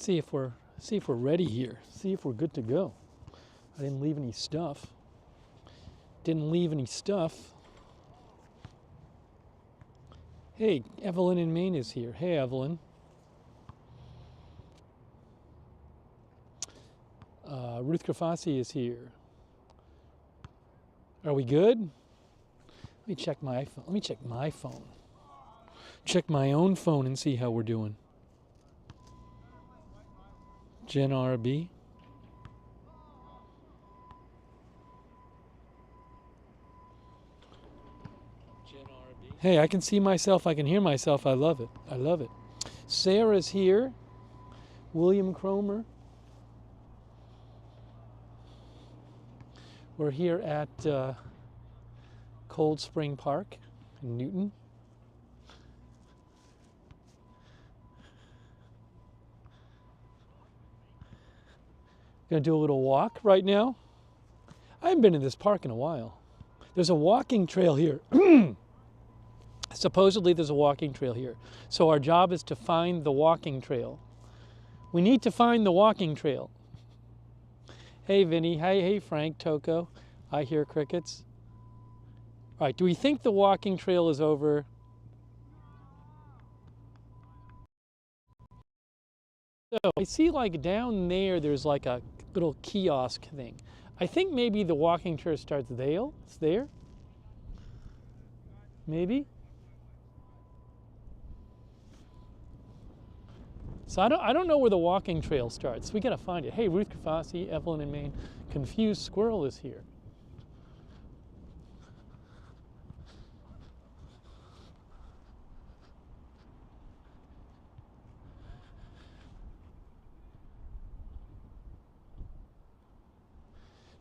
See if we're ready here. See if we're good to go. I didn't leave any stuff. Didn't leave any stuff. Hey, Evelyn in Maine is here. Hey, Evelyn. Ruth Grafassi is here. Are we good? Let me check my phone. Let me check my phone. Check my own phone and see how we're doing. Jen RB. Hey, I can see myself. I can hear myself. I love it. I love it. Sarah's here. William Cromer. We're here at Cold Spring Park in Newton. Gonna do a little walk right now. I haven't been in this park in a while. There's a walking trail here. Supposedly there's a walking trail here. So our job is to find the walking trail. We need to find the walking trail. Hey, Vinny. Hey, Frank, Toko. I hear crickets. All right, do we think the walking trail is over? So I see like down there's like a little kiosk thing. I think maybe the walking trail starts there. It's there. Maybe. So I don't know where the walking trail starts. We gotta find it. Hey, Ruth Grafassi, Evelyn in Maine. Confused Squirrel is here.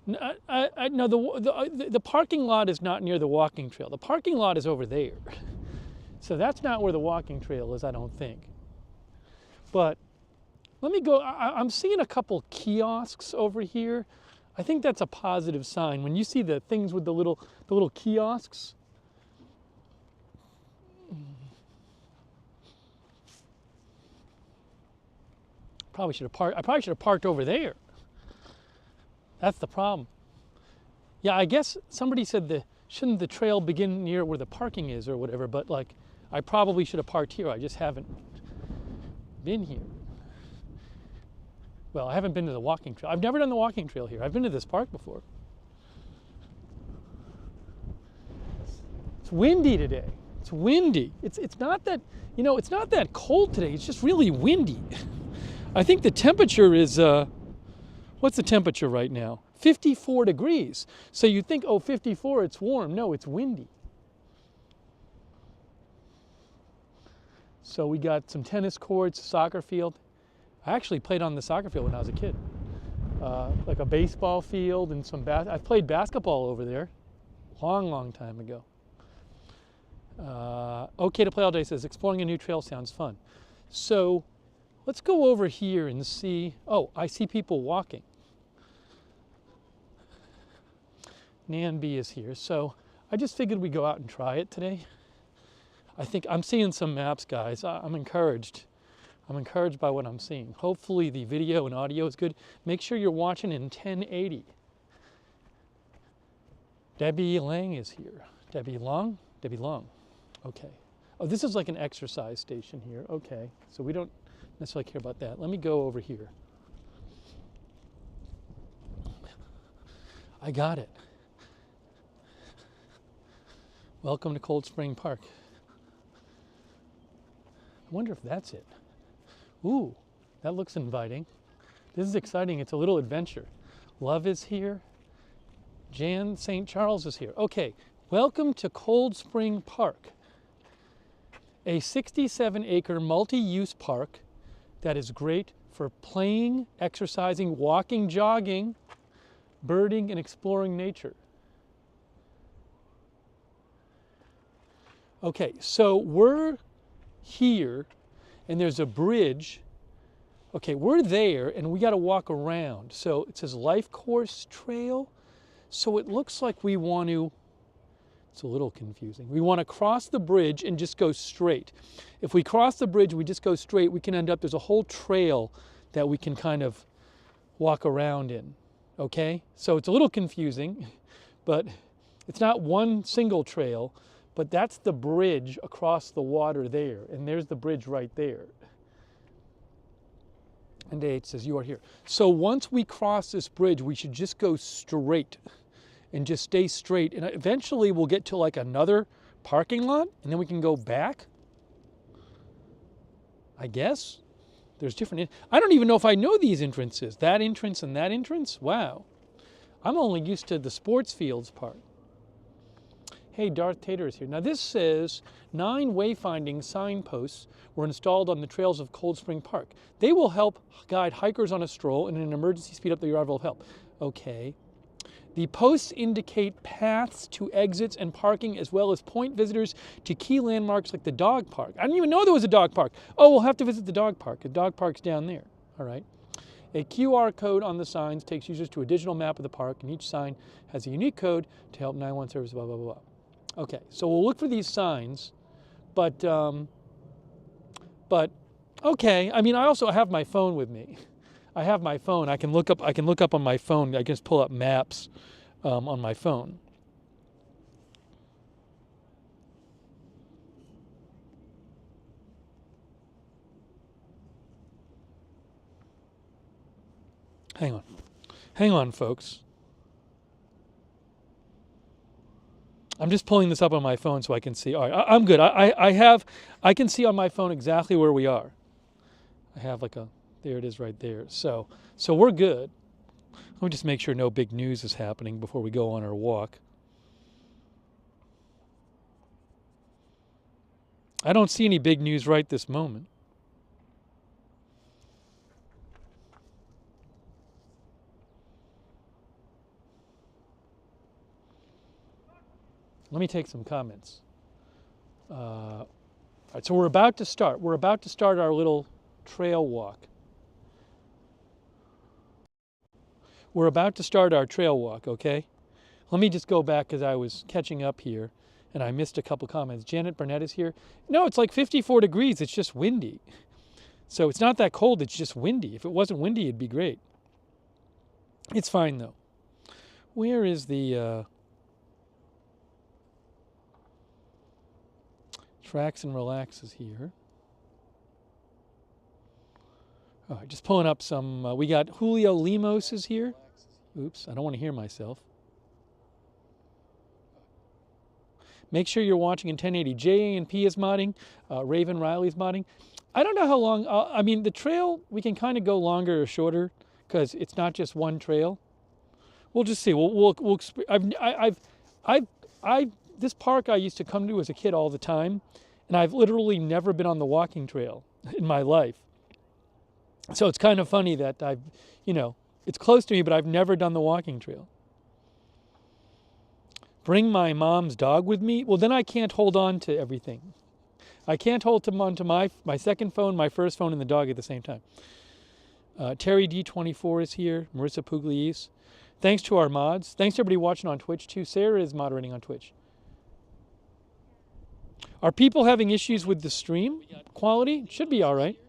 No, the parking lot is not near the walking trail. The parking lot is over there. So that's not where the walking trail is, I don't think. But let me go. I'm seeing a couple kiosks over here. I think that's a positive sign. When you see the things with the little kiosks. I probably should have parked over there. That's the problem. Yeah, I guess somebody said shouldn't the trail begin near where the parking is or whatever, but like I probably should have parked here. I just haven't been here. Well, I haven't been to the walking trail. I've never done the walking trail here. I've been to this park before. It's windy today. It's windy. It's not that, it's not that cold today. It's just really windy. I think the temperature is, what's the temperature right now? 54 degrees. So you think, oh, 54, it's warm. No, it's windy. So we got some tennis courts, soccer field. I actually played on the soccer field when I was a kid. Like a baseball field and some I've played basketball over there. Long time ago. Okay to Play All Day says, exploring a new trail sounds fun. So let's go over here and see. Oh, I see people walking. Nan B is here. So I just figured we'd go out and try it today. I think I'm seeing some maps, guys. I'm encouraged. I'm encouraged by what I'm seeing. Hopefully the video and audio is good. Make sure you're watching in 1080. Debbie Lang is here. Debbie Long? Debbie Long. Okay. Oh, this is like an exercise station here. Okay. So we don't necessarily care about that. Let me go over here. I got it. Welcome to Cold Spring Park. I wonder if that's it. Ooh, that looks inviting. This is exciting. It's a little adventure. Love is here. Jan St. Charles is here. Okay, welcome to Cold Spring Park, a 67-acre multi-use park that is great for playing, exercising, walking, jogging, birding, and exploring nature. Okay, so we're here and there's a bridge. Okay, we're there and we got to walk around. So it says Life Course Trail. So it looks like we want to, it's a little confusing. We want to cross the bridge and just go straight. If we cross the bridge, we just go straight, we can end up, there's a whole trail that we can kind of walk around in, okay? So it's a little confusing, but it's not one single trail, but that's the bridge across the water there, and there's the bridge right there. And day 8 says, you are here. So once we cross this bridge, we should just go straight and just stay straight. And eventually we'll get to like another parking lot, and then we can go back, I guess. There's different, I don't even know if I know these entrances. That entrance and that entrance, wow. I'm only used to the sports fields part. Hey, Darth Tater is here. Now this says 9 wayfinding signposts were installed on the trails of Cold Spring Park. They will help guide hikers on a stroll and in an emergency speed up the arrival of help. Okay. The posts indicate paths to exits and parking, as well as point visitors to key landmarks like the dog park. I didn't even know there was a dog park. Oh, we'll have to visit the dog park. The dog park's down there. All right. A QR code on the signs takes users to a digital map of the park, and each sign has a unique code to help 911 service, blah, blah, blah, blah. Okay, so we'll look for these signs, but okay. I mean, I also have my phone with me. I have my phone. I can look up on my phone. I can just pull up maps on my phone. Hang on, folks. I'm just pulling this up on my phone so I can see. All right, I'm good. I can see on my phone exactly where we are. I have like a, there it is right there. So we're good. Let me just make sure no big news is happening before we go on our walk. I don't see any big news right this moment. Let me take some comments. All right, so we're about to start. We're about to start our little trail walk. We're about to start our trail walk, okay? Let me just go back because I was catching up here and I missed a couple comments. Janet Burnett is here. No, it's like 54 degrees. It's just windy. So it's not that cold. It's just windy. If it wasn't windy, it'd be great. It's fine though. Where is the Tracks and Relax is here. All right, just pulling up some, we got Julio Lemos is here. Oops, I don't want to hear myself. Make sure you're watching in 1080. JA&P is modding, Raven Riley's modding. I don't know how long, I mean the trail, we can kind of go longer or shorter because it's not just one trail. We'll just see. This park I used to come to as a kid all the time, and I've literally never been on the walking trail in my life. So it's kind of funny that it's close to me, but I've never done the walking trail. Bring my mom's dog with me? Well, then I can't hold on to everything. I can't hold on to my second phone, my first phone, and the dog at the same time. Terry D24 is here. Marissa Pugliese. Thanks to our mods. Thanks to everybody watching on Twitch too. Sarah is moderating on Twitch. Are people having issues with the stream quality? Should be all right.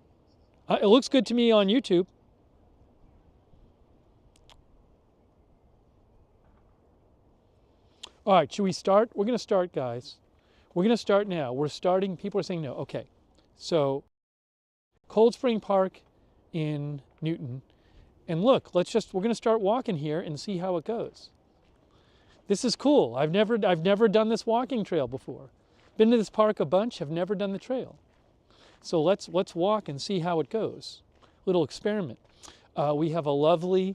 It looks good to me on YouTube. All right, should we start? We're going to start, guys. We're going to start now. We're starting. People are saying no. Okay. So, Cold Spring Park in Newton. And look, we're going to start walking here and see how it goes. This is cool. I've never done this walking trail before. Been to this park a bunch, have never done the trail. So let's walk and see how it goes. Little experiment. We have a lovely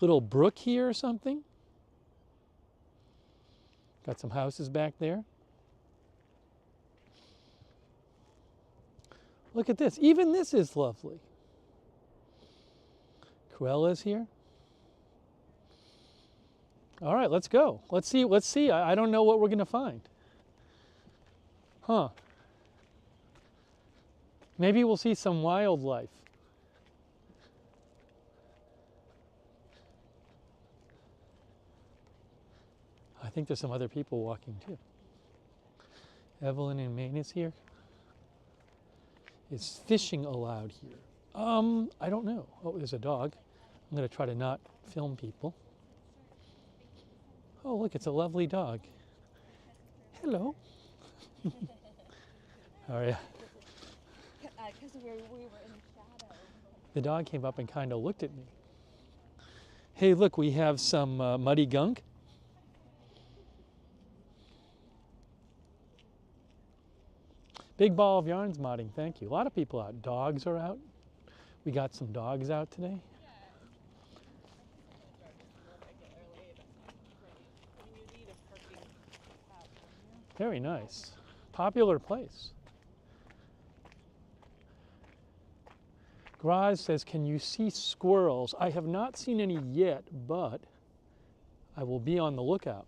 little brook here or something. Got some houses back there. Look at this. Even this is lovely. Cruella's here. All right, let's go. Let's see. I don't know what we're going to find. Huh. Maybe we'll see some wildlife. I think there's some other people walking too. Evelyn in Maine is here. Is fishing allowed here? I don't know. Oh, there's a dog. I'm going to try to not film people. Oh, look, it's a lovely dog. Hello. All right. Because we were in the shadow. The dog came up and kind of looked at me. Hey, look, we have some muddy gunk. Big ball of yarns modding, thank you. A lot of people out. Dogs are out. We got some dogs out today. Very nice. Popular place. Graz says, can you see squirrels? I have not seen any yet, but I will be on the lookout.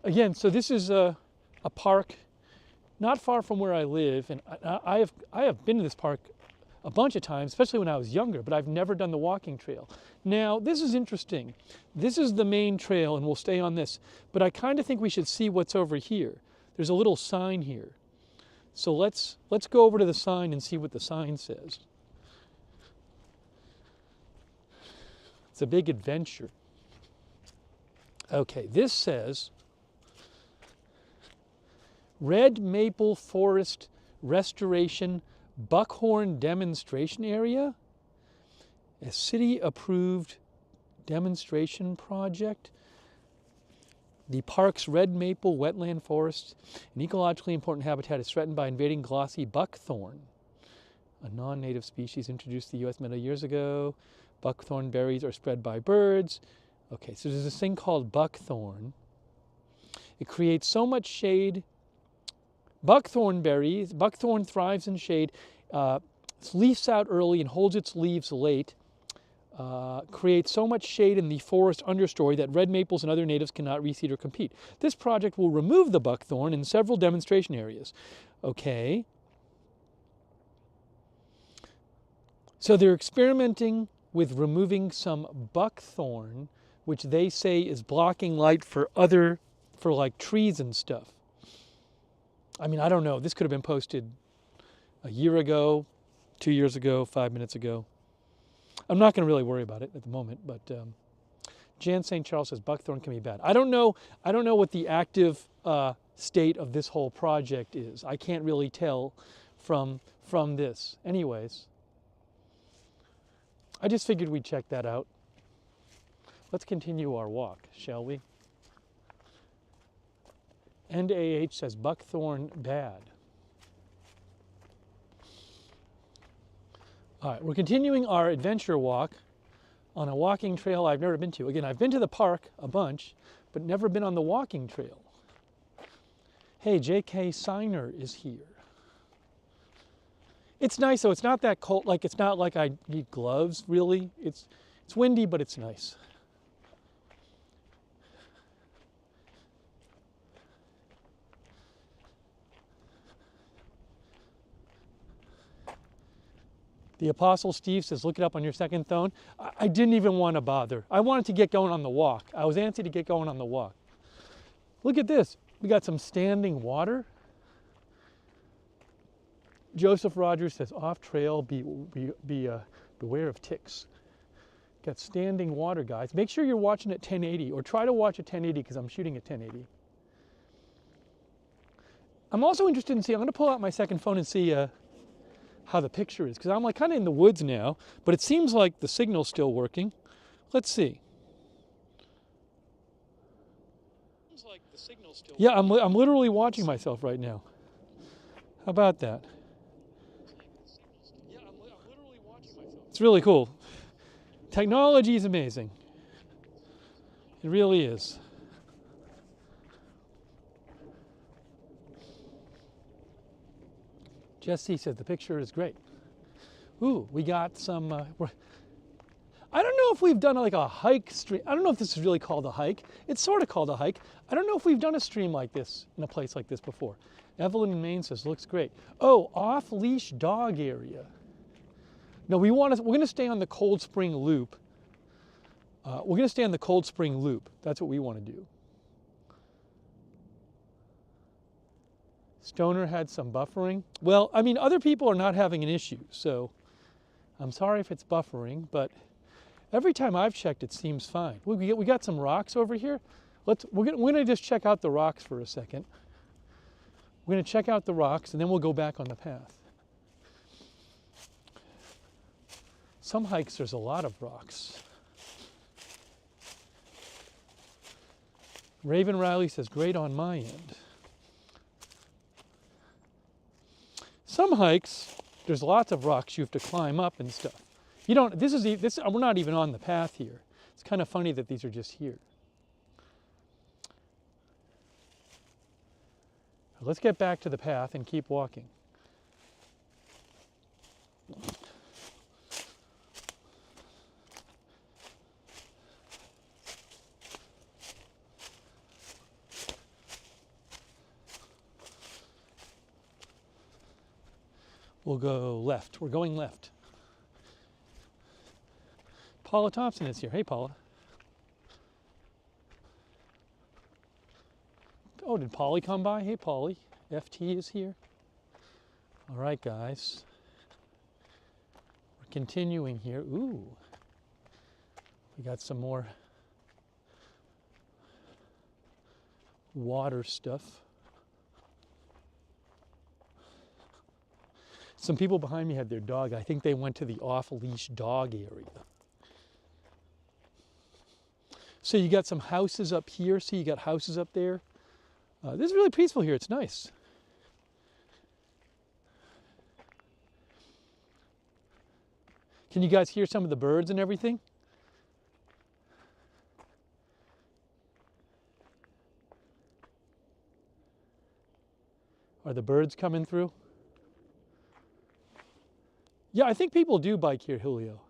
Again, so this is a park not far from where I live, and I have been to this park a bunch of times, especially when I was younger, but I've never done the walking trail. Now, this is interesting. This is the main trail, and we'll stay on this, but I kind of think we should see what's over here. There's a little sign here. So let's go over to the sign and see what the sign says. It's a big adventure. Okay, this says, Red Maple Forest Restoration Buckhorn Demonstration Area, a city-approved demonstration project. The park's red maple wetland forest, an ecologically important habitat, is threatened by invading glossy buckthorn, a non-native species introduced to the U.S. many years ago. Buckthorn berries are spread by birds. Okay, so there's this thing called buckthorn. It creates so much shade. Buckthorn thrives in shade, leafs out early and holds its leaves late, creates so much shade in the forest understory that red maples and other natives cannot reseed or compete. This project will remove the buckthorn in several demonstration areas. Okay. So they're experimenting with removing some buckthorn, which they say is blocking light for like trees and stuff. I mean, I don't know. This could have been posted a year ago, 2 years ago, 5 minutes ago. I'm not going to really worry about it at the moment, but Jan St. Charles says buckthorn can be bad. I don't know what the active state of this whole project is. I can't really tell from this. Anyways, I just figured we'd check that out. Let's continue our walk, shall we? And AH says buckthorn bad. All right, we're continuing our adventure walk on a walking trail I've never been to. Again, I've been to the park a bunch, but never been on the walking trail. Hey, J.K. Signer is here. It's nice though, it's not that cold, like it's not like I need gloves really. It's windy, but it's nice. The Apostle Steve says, look it up on your second phone. I didn't even want to bother. I wanted to get going on the walk. I was antsy to get going on the walk. Look at this. We got some standing water. Joseph Rogers says, off trail, beware of ticks. Got standing water, guys. Make sure you're watching at 1080, or try to watch at 1080 because I'm shooting at 1080. I'm also interested in seeing, I'm going to pull out my second phone and see how the picture is, because I'm like kind of in the woods now, but it seems like the signal's still working. Let's see. Yeah, I'm literally watching myself right now. How about that? It's really cool. Technology is amazing. It really is. Jesse said the picture is great. Ooh, we got some, I don't know if we've done like a hike stream. I don't know if this is really called a hike. It's sort of called a hike. I don't know if we've done a stream like this in a place like this before. Evelyn in Maine says, looks great. Oh, off-leash dog area. No, we're going to stay on the Cold Spring Loop. We're going to stay on the Cold Spring Loop. That's what we want to do. Stoner had some buffering. Well, I mean, other people are not having an issue, so I'm sorry if it's buffering, but every time I've checked, it seems fine. We got some rocks over here. We're gonna just check out the rocks for a second. We're gonna check out the rocks, and then we'll go back on the path. Some hikes, there's a lot of rocks. Raven Riley says, great on my end. Some hikes, there's lots of rocks you have to climb up and stuff. You don't, we're not even on the path here. It's kind of funny that these are just here. Let's get back to the path and keep walking. We'll go left. We're going left. Paula Thompson is here. Hey, Paula. Oh, did Polly come by? Hey, Polly. FT is here. All right, guys. We're continuing here. Ooh. We got some more water stuff. Some people behind me had their dog. I think they went to the off-leash dog area. So you got some houses up here. See, you got houses up there. This is really peaceful here. It's nice. Can you guys hear some of the birds and everything? Are the birds coming through? Yeah, I think people do bike here, Julio.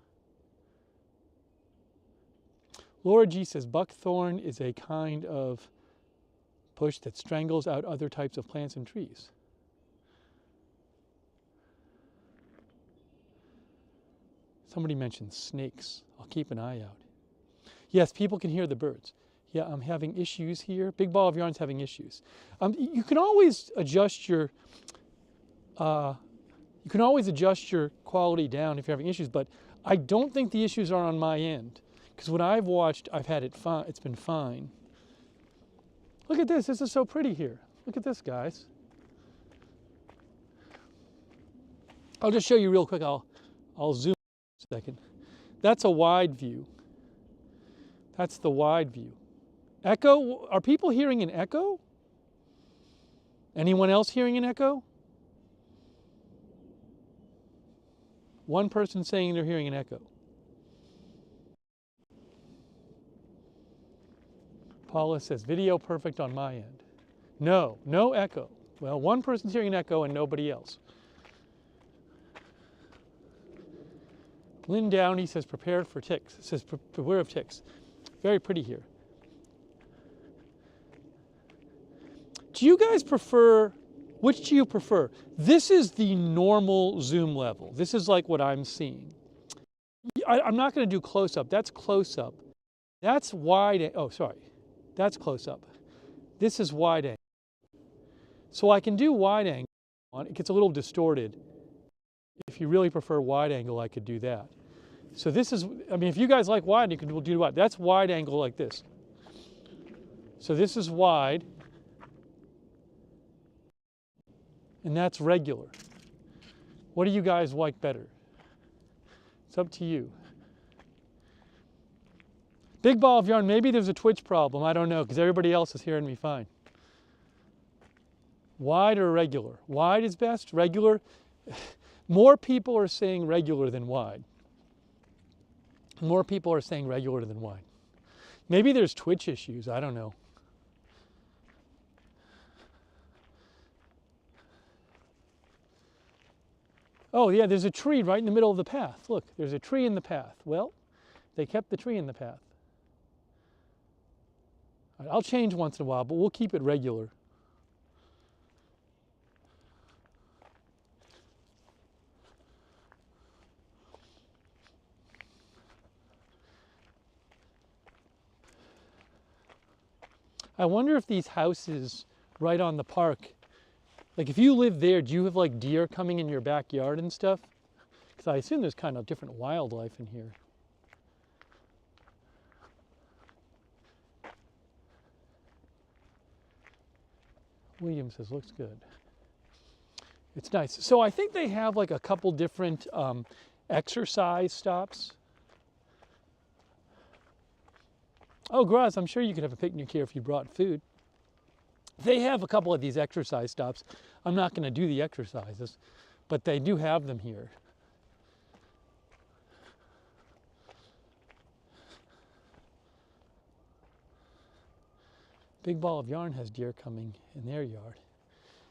Laura G says buckthorn is a kind of bush that strangles out other types of plants and trees. Somebody mentioned snakes. I'll keep an eye out. Yes, people can hear the birds. Yeah, I'm having issues here. Big Ball of Yarn's having issues. You can always adjust your quality down if you're having issues, but I don't think the issues are on my end. Because when I've watched, I've had it fine. It's been fine. Look at this. This is so pretty here. Look at this, guys. I'll just show you real quick. I'll zoom a second. That's a wide view. That's the wide view. Echo. Are people hearing an echo? Anyone else hearing an echo? One person saying they're hearing an echo. Paula says, video perfect on my end. No, no echo. Well, one person's hearing an echo and nobody else. Lynn Downey says, prepared for ticks. It says, beware of ticks. Very pretty here. Do you guys prefer, which do you prefer? This is the normal zoom level. This is like what I'm seeing. I'm not going to do close-up. That's close-up. That's wide. Oh, sorry. That's close-up. This is wide angle. So I can do wide angle. It gets a little distorted. If you really prefer wide angle, I could do that. So this is, I mean, if you guys like wide, you can do wide. That's wide angle like this. So this is wide. And that's regular. What do you guys like better? It's up to you. Big Ball of Yarn, maybe there's a Twitch problem. I don't know, because everybody else is hearing me fine. Wide or regular? Wide is best. Regular. More people are saying regular than wide. More people are saying regular than wide. Maybe there's Twitch issues. I don't know. Oh, yeah, there's a tree right in the middle of the path. Look, there's a tree in the path. Well, they kept the tree in the path. All right, I'll change once in a while, but we'll keep it regular. I wonder if these houses right on the park, Like if you live there, do you have like deer coming in your backyard and stuff? Because I assume there's kind of different wildlife in here. William says, looks good. It's nice. So I think they have like a couple different exercise stops. Oh, Graz, I'm sure you could have a picnic here if you brought food. They have a couple of these exercise stops. I'm not going to do the exercises, but they do have them here. Big Ball of Yarn has deer coming in their yard.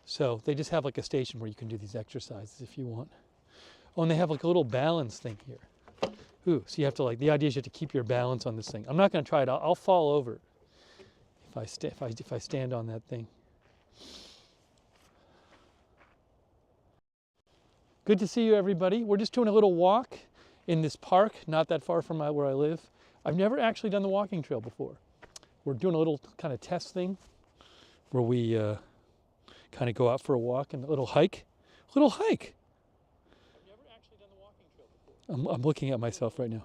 So they just have like a station where you can do these exercises if you want. Oh, and they have like a little balance thing here. Ooh, so you have to like, the idea is you have to keep your balance on this thing. I'm not going to try it. I'll fall over if I stand on that thing. Good to see you, everybody. We're just doing a little walk in this park, not that far from where I live. I've never actually done the walking trail before. We're doing a little kind of test thing where we kind of go out for a walk and a little hike. Little hike. I've never actually done the walking trail before. I'm looking at myself right now.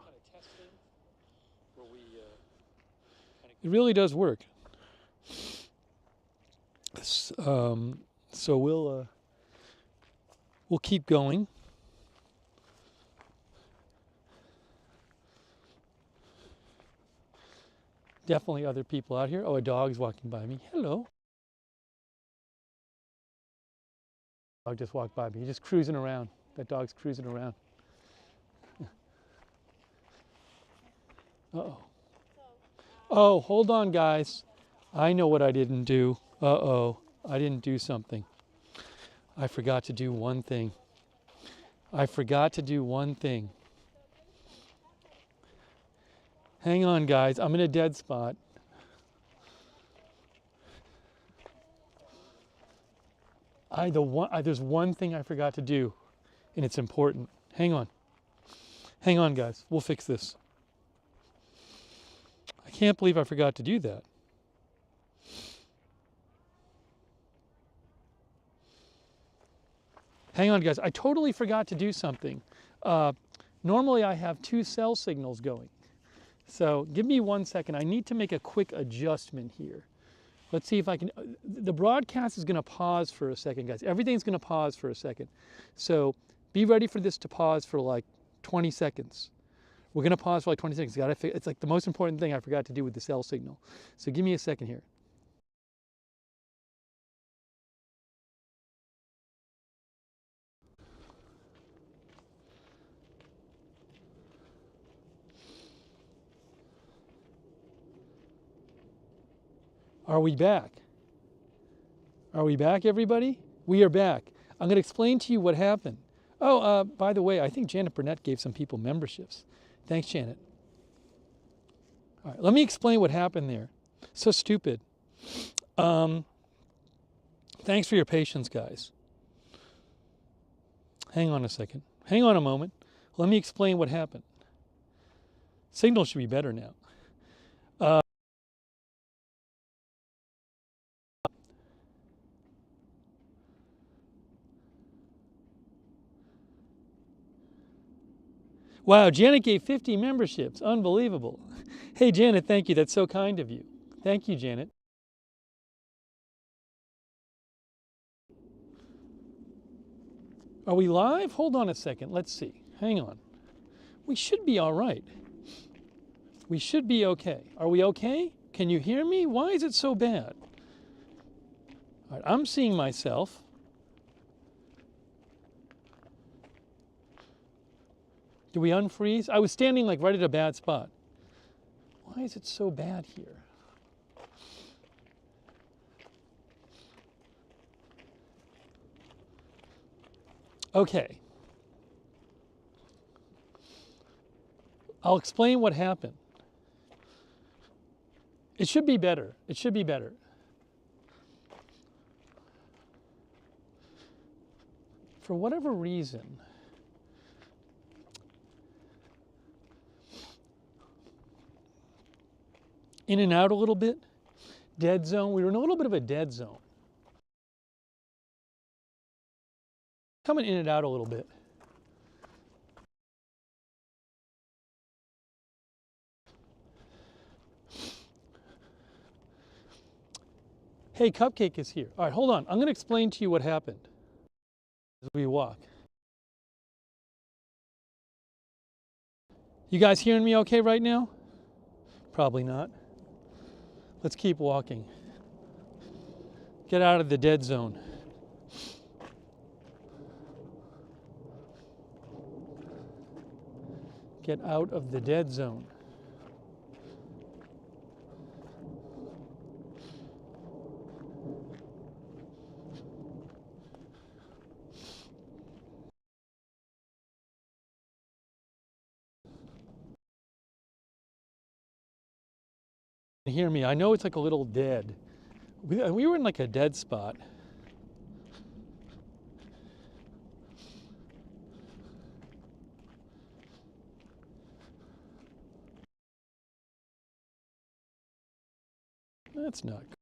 It really does work. So we'll keep going. Definitely other people out here. Oh, a dog's walking by me. Hello. Dog just walked by me. He's just cruising around. That dog's cruising around. Uh-oh. Oh, hold on, guys. I know what I didn't do. Uh-oh. I didn't do something. I forgot to do one thing. I forgot to do one thing. Hang on, guys. I'm in a dead spot. There's one thing I forgot to do, and it's important. Hang on. Hang on, guys. We'll fix this. I can't believe I forgot to do that. Hang on, guys. I totally forgot to do something. Normally, I have 2 cell signals going. So give me 1 second. I need to make a quick adjustment here. Let's see if I can. The broadcast is going to pause for a second, guys. Everything's going to pause for a second. So be ready for this to pause for like 20 seconds. We're going to pause for like 20 seconds. It's like the most important thing I forgot to do with the cell signal. So give me a second here. Are we back? Are we back, everybody? We are back. I'm going to explain to you what happened. Oh, by the way, I think Janet Burnett gave some people memberships. Thanks, Janet. All right, let me explain what happened there. So stupid. Thanks for your patience, guys. Hang on a second. Hang on a moment. Let me explain what happened. Signal should be better now. Wow, Janet gave 50 memberships. Unbelievable. Hey, Janet, thank you. That's so kind of you. Thank you, Janet. Are we live? Hold on a second. Let's see. Hang on. We should be all right. We should be okay. Are we okay? Can you hear me? Why is it so bad? All right, I'm seeing myself. Do we unfreeze? I was standing like right at a bad spot. Why is it so bad here? Okay. I'll explain what happened. It should be better. It should be better. For whatever reason, in and out a little bit, dead zone. We were in a little bit of a dead zone. Coming in and out a little bit. Hey, Cupcake is here. All right, hold on. I'm going to explain to you what happened as we walk. You guys hearing me okay right now? Probably not. Let's keep walking. Get out of the dead zone. Get out of the dead zone. Hear me, I know it's like a little dead. We were in like a dead spot. That's not good.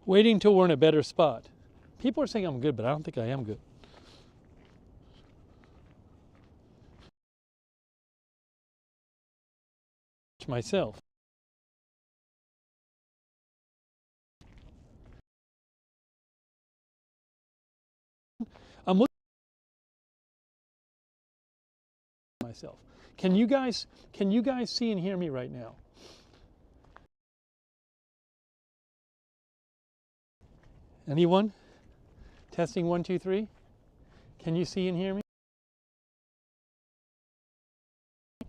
Waiting till we're in a better spot. People are saying I'm good, but I don't think I am good. Myself. I'm looking at myself. Can you guys see and hear me right now? Anyone? Testing 1, 2, 3. Can you see and hear me?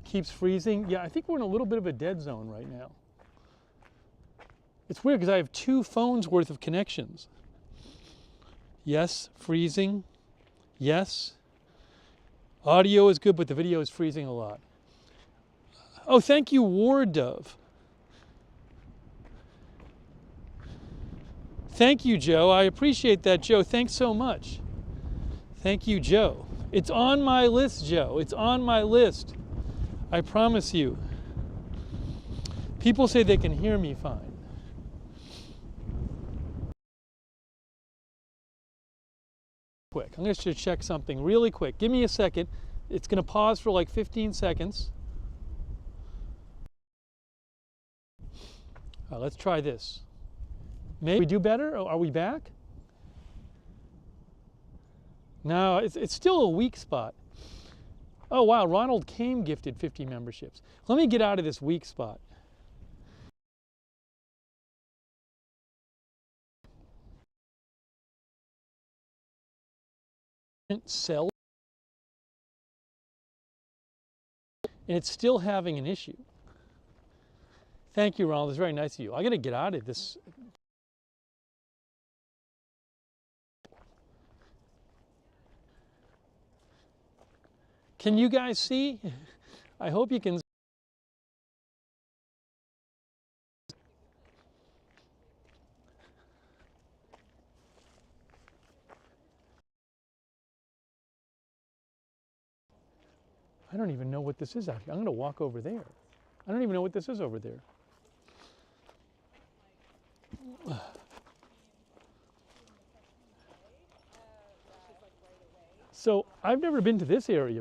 Keeps freezing. Yeah, I think we're in a little bit of a dead zone right now. It's weird because I have 2 phones worth of connections. Yes, freezing. Yes. Audio is good, but the video is freezing a lot. Oh, thank you, War Dove. Thank you, Joe. I appreciate that, Joe. Thanks so much. Thank you, Joe. It's on my list, Joe. It's on my list. I promise you. People say they can hear me fine. Quick. I'm going to check something really quick. Give me a second. It's going to pause for like 15 seconds. Let's try this. Maybe we do better? Are we back? No, it's still a weak spot. Oh, wow, Ronald Kame gifted 50 memberships. Let me get out of this weak spot. Sell. And it's still having an issue. Thank you, Ronald. It's very nice of you. I got to get out of this. Can you guys see? I hope you can. I don't even know what this is out here. I'm going to walk over there. I don't even know what this is over there. So I've never been to this area.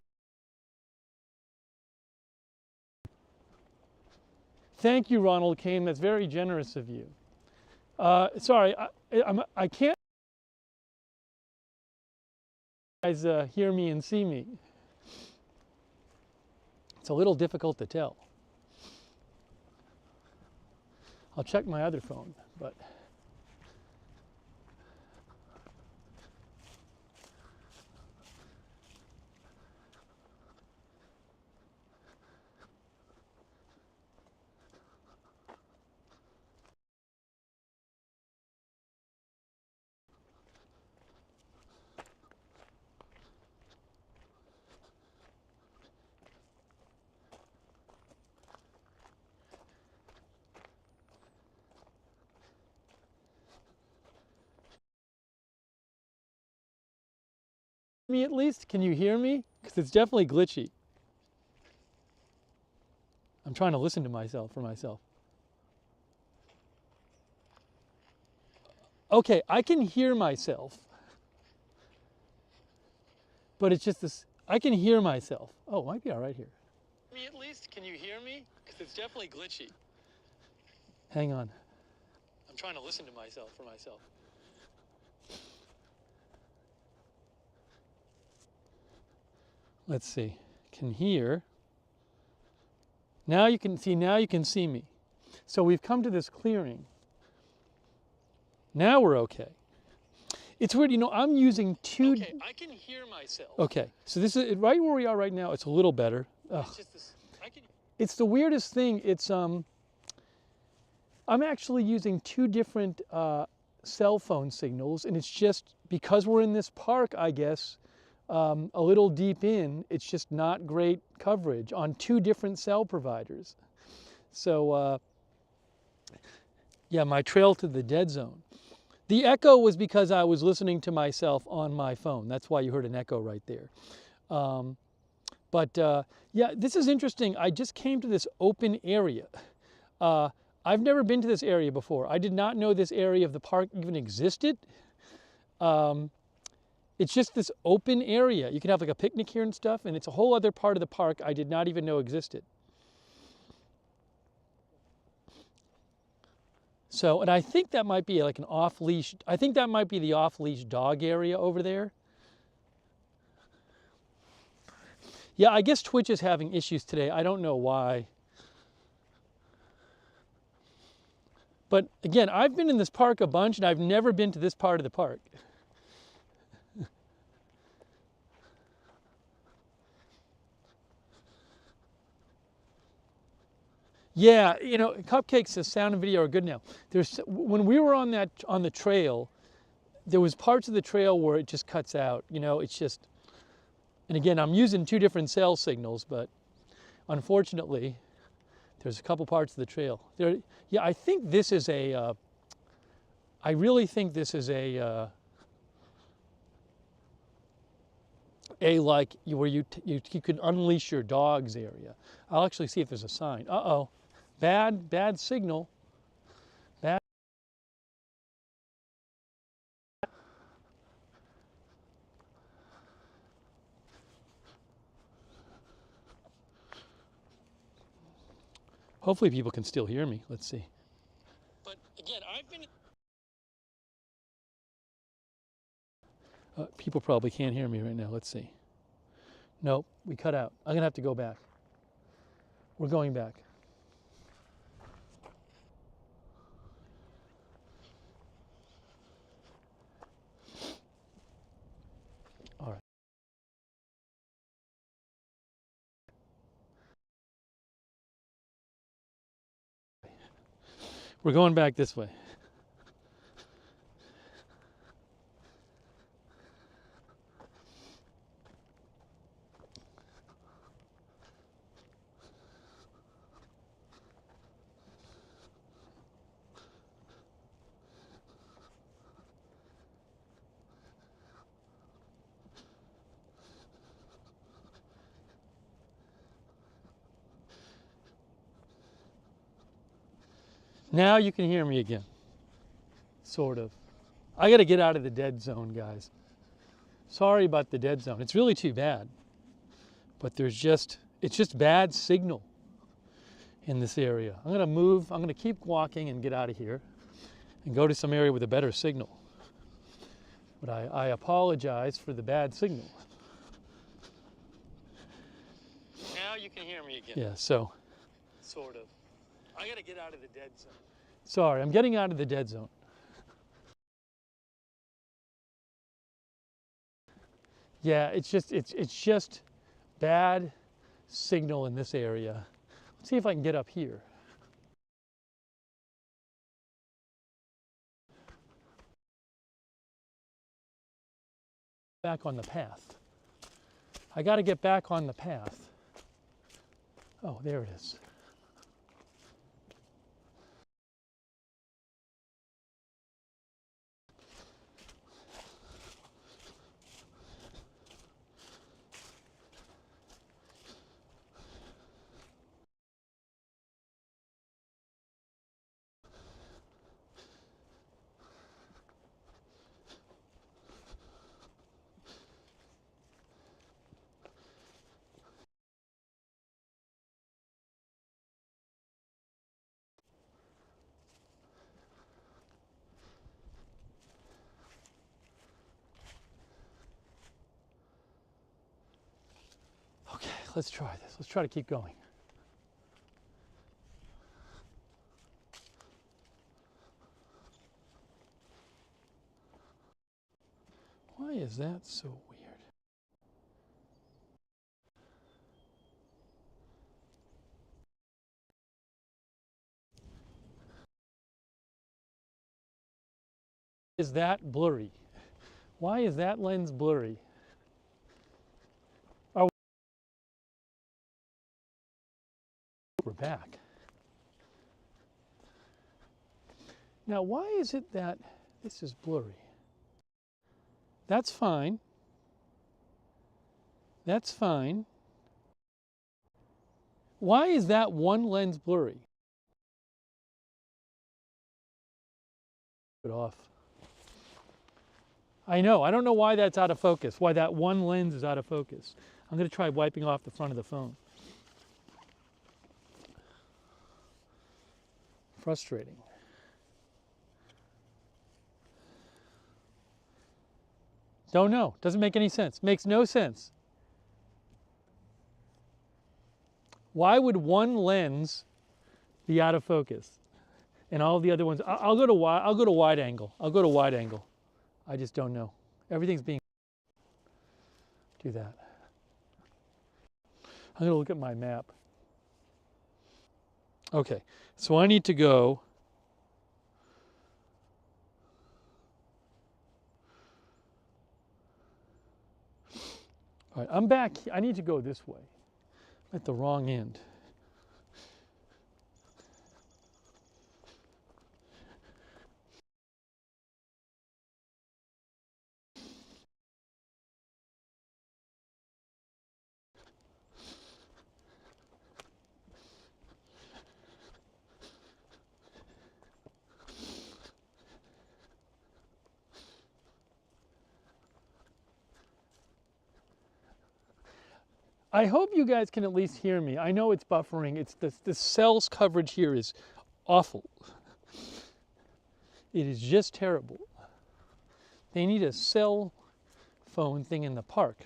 Thank you, Ronald Kane. That's very generous of you. Sorry, I can't. You guys hear me and see me. It's a little difficult to tell. I'll check my other phone, but. Me at least? Can you hear me? Because it's definitely glitchy. I'm trying to listen to myself for myself. Okay, I can hear myself. But it's just this, I can hear myself. Oh, it might be all right here. Me at least? Can you hear me? Because it's definitely glitchy. Hang on. I'm trying to listen to myself for myself. Let's see. Can hear. Now you can see, now you can see me. So we've come to this clearing. Now we're okay. It's weird, you know, I'm using two. Okay, I can hear myself. Okay, so this is right where we are right now. It's a little better. It's just this, it's the weirdest thing. It's I'm actually using two different cell phone signals, and it's just because we're in this park, I guess, a little deep in, it's just not great coverage on two different cell providers. So yeah, my trail to the dead zone. The echo was because I was listening to myself on my phone. That's why you heard an echo right there. Yeah, this is interesting. I just came to this open area. I've never been to this area before. I did not know this area of the park even existed. It's just this open area. You can have like a picnic here and stuff, and it's a whole other part of the park I did not even know existed. So, and I think that might be like an off-leash, I think that might be the off-leash dog area over there. Yeah, I guess Twitch is having issues today. I don't know why. But again, I've been in this park a bunch and I've never been to this part of the park. Yeah, you know, Cupcakes, the sound and video are good now. When we were on the trail, there was parts of the trail where it just cuts out. You know, it's just, and again, I'm using two different cell signals, but unfortunately, there's a couple parts of the trail. Yeah, I think this is a, I really think this is a like where you could unleash your dogs area. I'll actually see if there's a sign. Uh-oh. Bad signal. Bad. Hopefully people can still hear me. Let's see. But again, I've been. People probably can't hear me right now. Let's see. Nope, we cut out. I'm gonna have to go back. We're going back. All right. We're going back this way. Now you can hear me again. Sort of. I got to get out of the dead zone, guys. Sorry about the dead zone. It's really too bad. But it's just bad signal in this area. I'm going to move. I'm going to keep walking and get out of here and go to some area with a better signal. But I apologize for the bad signal. Now you can hear me again. Yeah, so. Sort of. I got to get out of the dead zone. Sorry, I'm getting out of the dead zone. Yeah, it's just bad signal in this area. Let's see if I can get up here. Back on the path. I got to get back on the path. Oh, there it is. let's try this. Let's try to keep going. Why is that so weird? Is that blurry? Why is that lens blurry? Oh, we're back. Now, why is it that this is blurry? That's fine. That's fine. Why is that one lens blurry? Put it off. I know. I don't know why that's out of focus, why that one lens is out of focus. I'm going to try wiping off the front of the phone. Frustrating. Don't know. Doesn't make any sense. Makes no sense. Why would one lens be out of focus and all the other ones? I'll go to wide angle. I'll go to wide angle. I just don't know. Everything's being. Do that. I'm going to look at my map. Okay, so I need to go. All right, I'm back. I need to go this way. I'm at the wrong end. I hope you guys can at least hear me. I know it's buffering. It's the cell's coverage here is awful. It is just terrible. They need a cell phone thing in the park.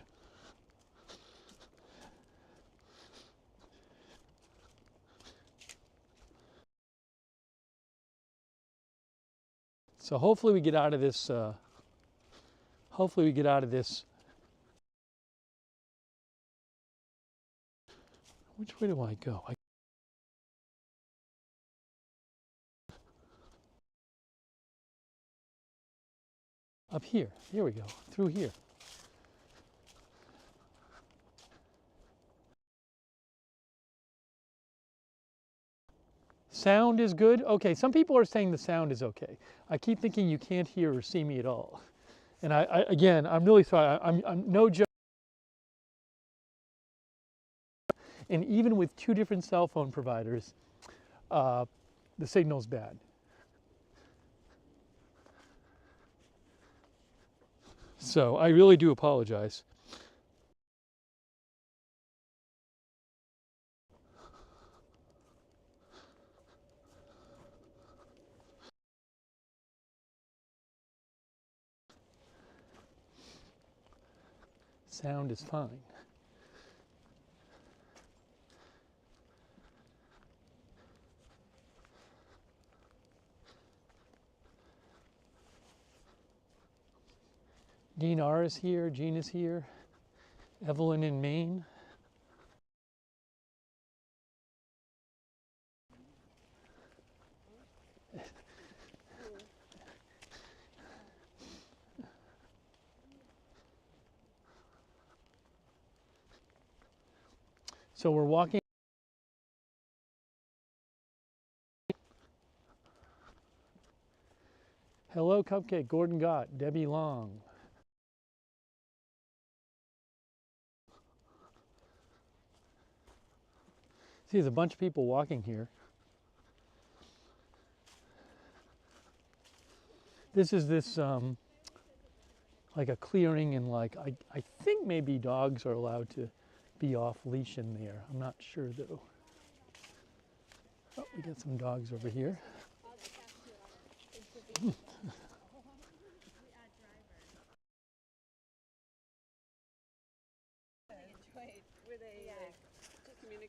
So hopefully we get out of this. Hopefully we get out of this. Which way do I go? Up here. Here we go. Through here. Sound is good? Okay, some people are saying the sound is okay. I keep thinking you can't hear or see me at all. And again, I'm really sorry. I'm no joke. And even with two different cell phone providers, the signal's bad. So I really do apologize. Sound is fine. Dean R is here, Jean is here, Evelyn in Maine. So we're walking. Hello, Cupcake, Gordon Gott, Debbie Long. See, there's a bunch of people walking here. This is like a clearing, and like I think maybe dogs are allowed to be off leash in there. I'm not sure though. Oh, we got some dogs over here. Were they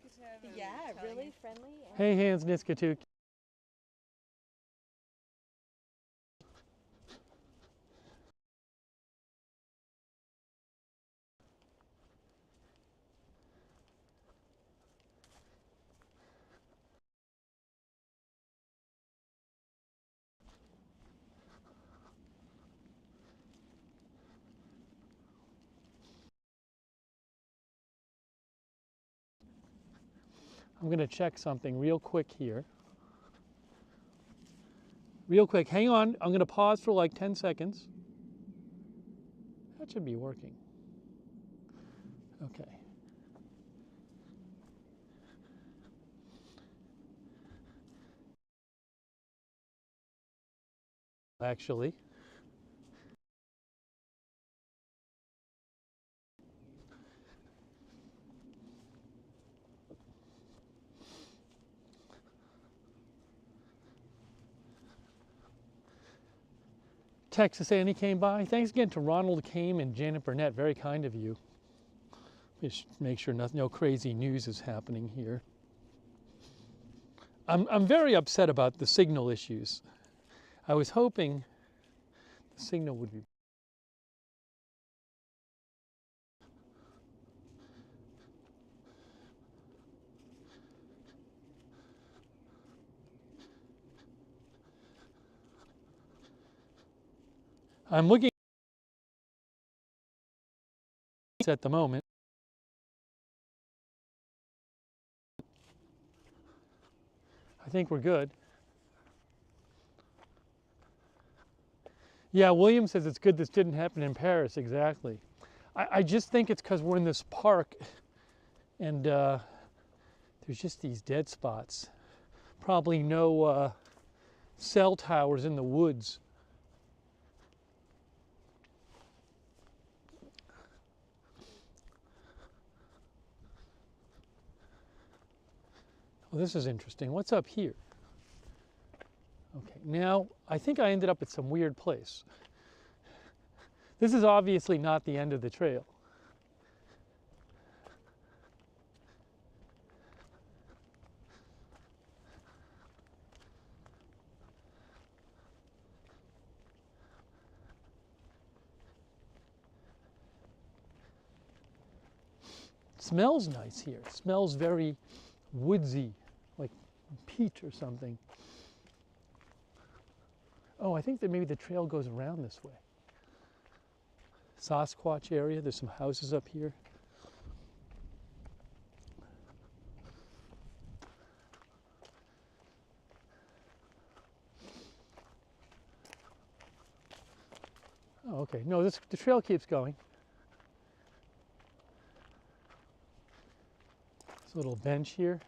communicative. And Yeah, telling really you- friendly. And Hey, Hans Niskatuk. I'm going to check something real quick here. Real quick, hang on. I'm going to pause for like 10 seconds. That should be working. Okay. Actually. Texas Annie came by. Thanks again to Ronald Kame and Janet Burnett. Very kind of you. Just make sure no crazy news is happening here. I'm very upset about the signal issues. I was hoping the signal would be. I'm looking at the moment. I think we're good. Yeah, William says it's good this didn't happen in Paris, exactly. I just think it's because we're in this park and there's just these dead spots. Probably no cell towers in the woods. Well, this is interesting. What's up here? Okay, now I think I ended up at some weird place. This is obviously not the end of the trail. Smells nice here. Smells very woodsy, like peat or something. Oh, I think that maybe the trail goes around this way. Sasquatch area, there's some houses up here. Oh, okay. No, the trail keeps going. There's a little bench here.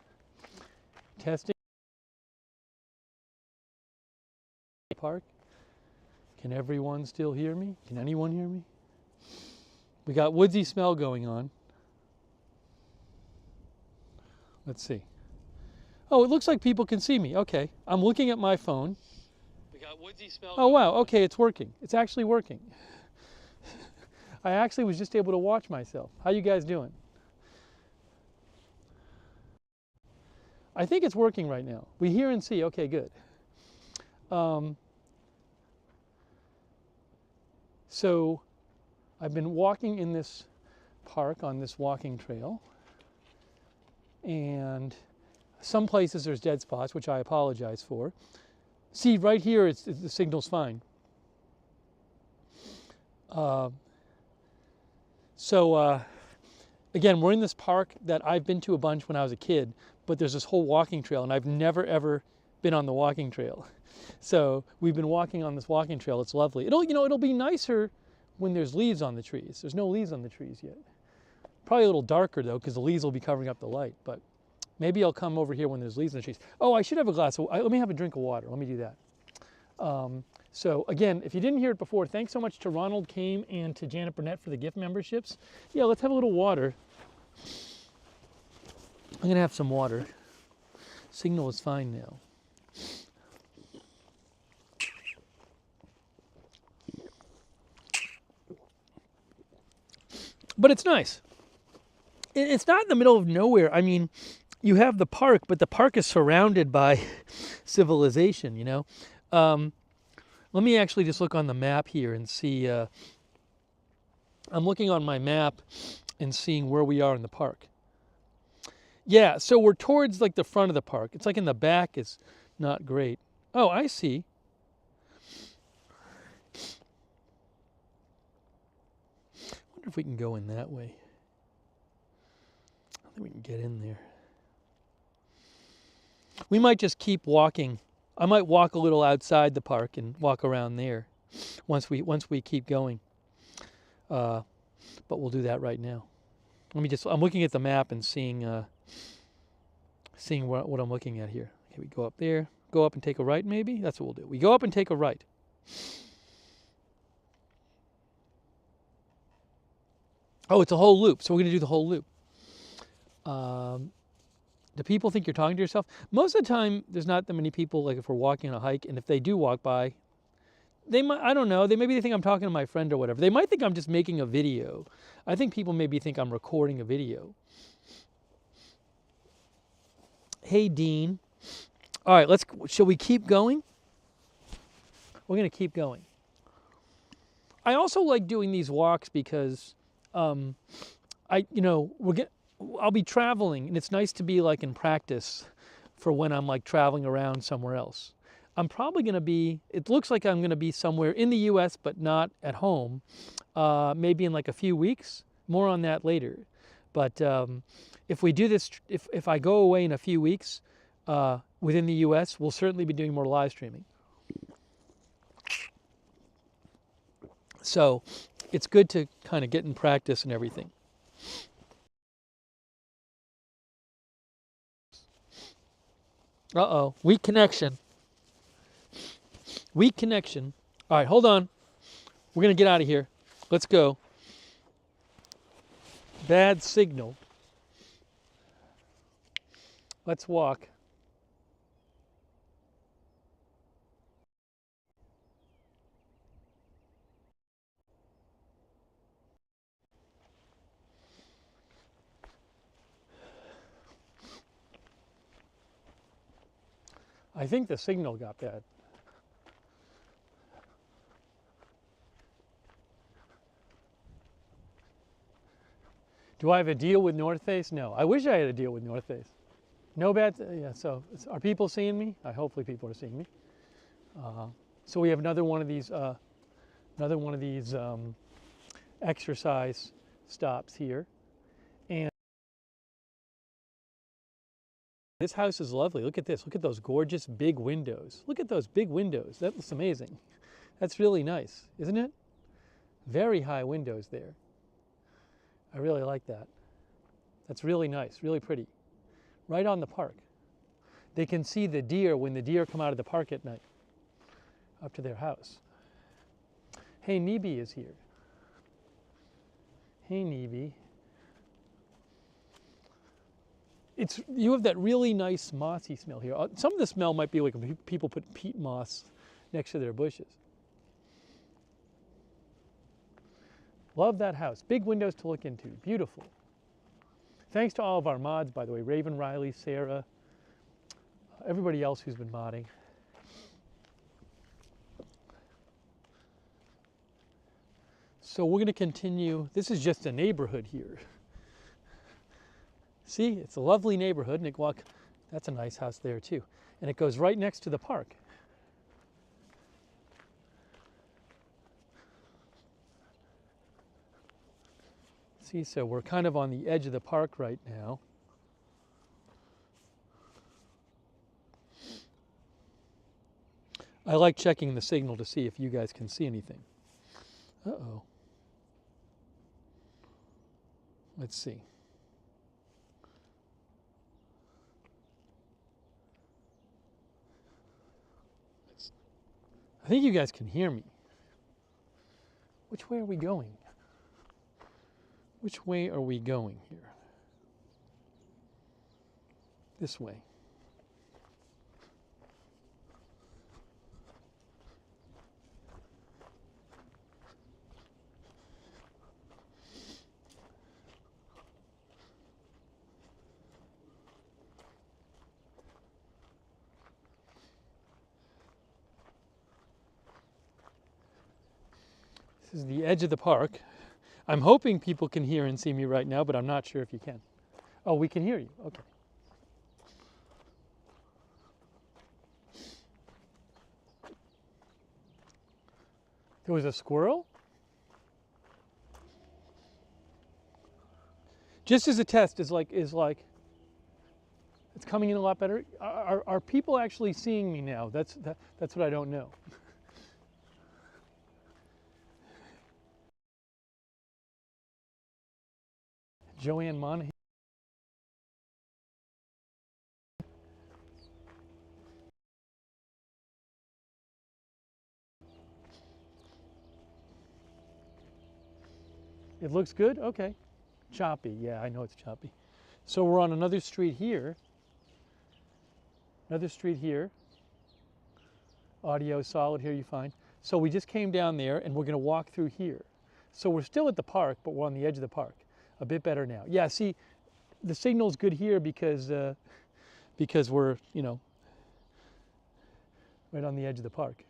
Testing. Park. Can everyone still hear me? Can anyone hear me? We got woodsy smell going on. Let's see. Oh, it looks like people can see me. Okay. I'm looking at my phone. We got woodsy smell. Oh, wow. Okay, it's working. It's actually working. I actually was just able to watch myself. How you guys doing? I think it's working right now. We hear and see. Okay, good. So I've been walking in this park on this walking trail, and some places there's dead spots, which I apologize for. See, right here, the signal's fine. Again, we're in this park that I've been to a bunch when I was a kid, but there's this whole walking trail, and I've never, ever been on the walking trail. So we've been walking on this walking trail. It's lovely. It'll be nicer when there's leaves on the trees. There's no leaves on the trees yet. Probably a little darker, though, because the leaves will be covering up the light, but maybe I'll come over here when there's leaves on the trees. Oh, I should have a glass of, let me have a drink of water. Let me do that. So again, if you didn't hear it before, thanks so much to Ronald Kame and to Janet Burnett for the gift memberships. Yeah, let's have a little water. I'm going to have some water. Signal is fine now. But it's nice. It's not in the middle of nowhere. I mean, you have the park, but the park is surrounded by civilization, you know. Let me actually just look on the map here and see. I'm looking on my map and seeing where we are in the park. Yeah, so we're towards like the front of the park. It's like in the back is not great. Oh, I see. I wonder if we can go in that way. I think we can get in there. We might just keep walking. I might walk a little outside the park and walk around there once we keep going. But we'll do that right now. I'm looking at the map and seeing what I'm looking at here. Okay, we go up there, go up and take a right maybe? That's what we'll do. We go up and take a right. Oh, it's a whole loop, so we're going to do the whole loop. Do people think you're talking to yourself? Most of the time, there's not that many people, like if we're walking on a hike, and if they do walk by, they might, I don't know, maybe they think I'm talking to my friend or whatever. They might think I'm just making a video. I think people maybe think I'm recording a video. Hey, Dean. All right, shall we keep going? We're going to keep going. I also like doing these walks because I'll be traveling, and it's nice to be like in practice for when I'm like traveling around somewhere else. I'm probably going to be, it looks like I'm going to be somewhere in the US, but not at home, maybe in like a few weeks. More on that later. But if we do this, if I go away in a few weeks within the US, we'll certainly be doing more live streaming. So it's good to kind of get in practice and everything. Uh-oh, weak connection. Weak connection. All right, hold on. We're going to get out of here. Let's go. Bad signal. Let's walk. I think the signal got bad. Do I have a deal with North Face? No. I wish I had a deal with North Face. No bad. Yeah. So, are people seeing me? Hopefully, people are seeing me. So we have another one of these. Exercise stops here, and this house is lovely. Look at this. Look at those gorgeous big windows. Look at those big windows. That looks amazing. That's really nice, isn't it? Very high windows there. I really like that. That's really nice, really pretty. Right on the park. They can see the deer when the deer come out of the park at night, up to their house. Hey, Nibi is here. Hey, Nibi. You have that really nice mossy smell here. Some of the smell might be like when people put peat moss next to their bushes. Love that house. Big windows to look into. Beautiful. Thanks to all of our mods, by the way. Raven, Riley, Sarah, everybody else who's been modding. So we're going to continue. This is just a neighborhood here. See, it's a lovely neighborhood. That's a nice house there too. And it goes right next to the park. See, so we're kind of on the edge of the park right now. I like checking the signal to see if you guys can see anything. Uh-oh. Let's see. I think you guys can hear me. Which way are we going? Which way are we going here? This way. This is the edge of the park. I'm hoping people can hear and see me right now, but I'm not sure if you can. Oh, we can hear you. Okay. There was a squirrel? Just as a test is like it's coming in a lot better. Are people actually seeing me now? That's what I don't know. Joanne Monahan. It looks good? Okay. Choppy. Yeah, I know it's choppy. So we're on another street here. Another street here. Audio solid here, you find. So we just came down there and we're going to walk through here. So we're still at the park, but we're on the edge of the park. A bit better now. Yeah, see, the signal's good here because we're, you know, right on the edge of the park.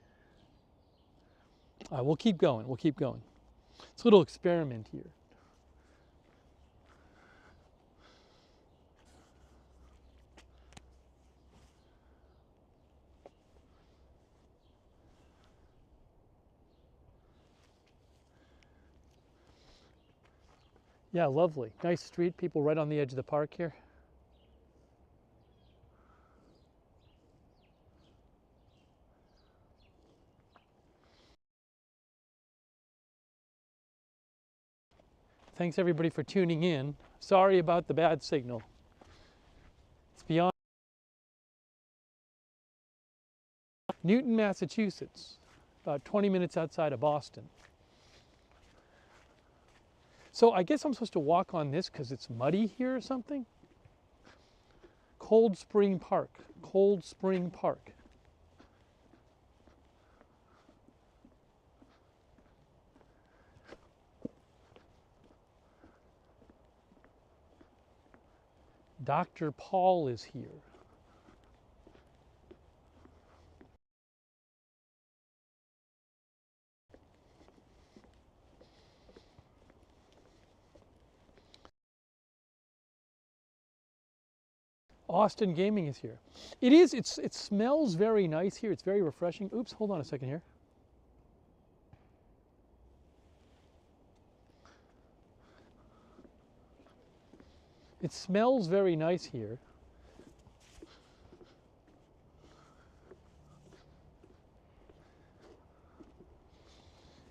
All right, we'll keep going. We'll keep going. It's a little experiment here. Yeah, lovely. Nice street, people right on the edge of the park here. Thanks everybody for tuning in. Sorry about the bad signal. It's beyond Newton, Massachusetts, about 20 minutes outside of Boston. So I guess I'm supposed to walk on this because it's muddy here or something? Cold Spring Park. Cold Spring Park. Dr. Paul is here. Austin Gaming is here. It smells very nice here. It's very refreshing. Oops, hold on a second here. It smells very nice here.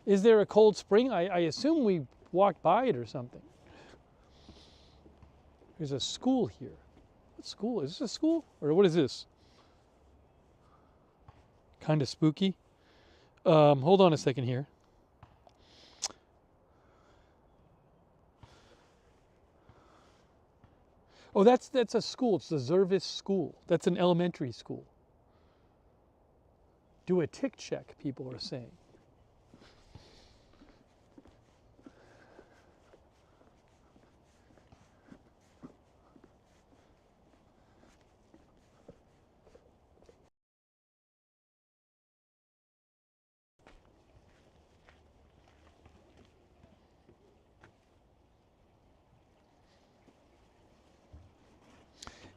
Is there a cold spring? I assume we walked by it or something. There's a school here. What school? Is this a school? Or what is this? Kind of spooky. Hold on a second here. Oh, that's a school. It's the Zervis School. That's an elementary school. Do a tick check, people are saying.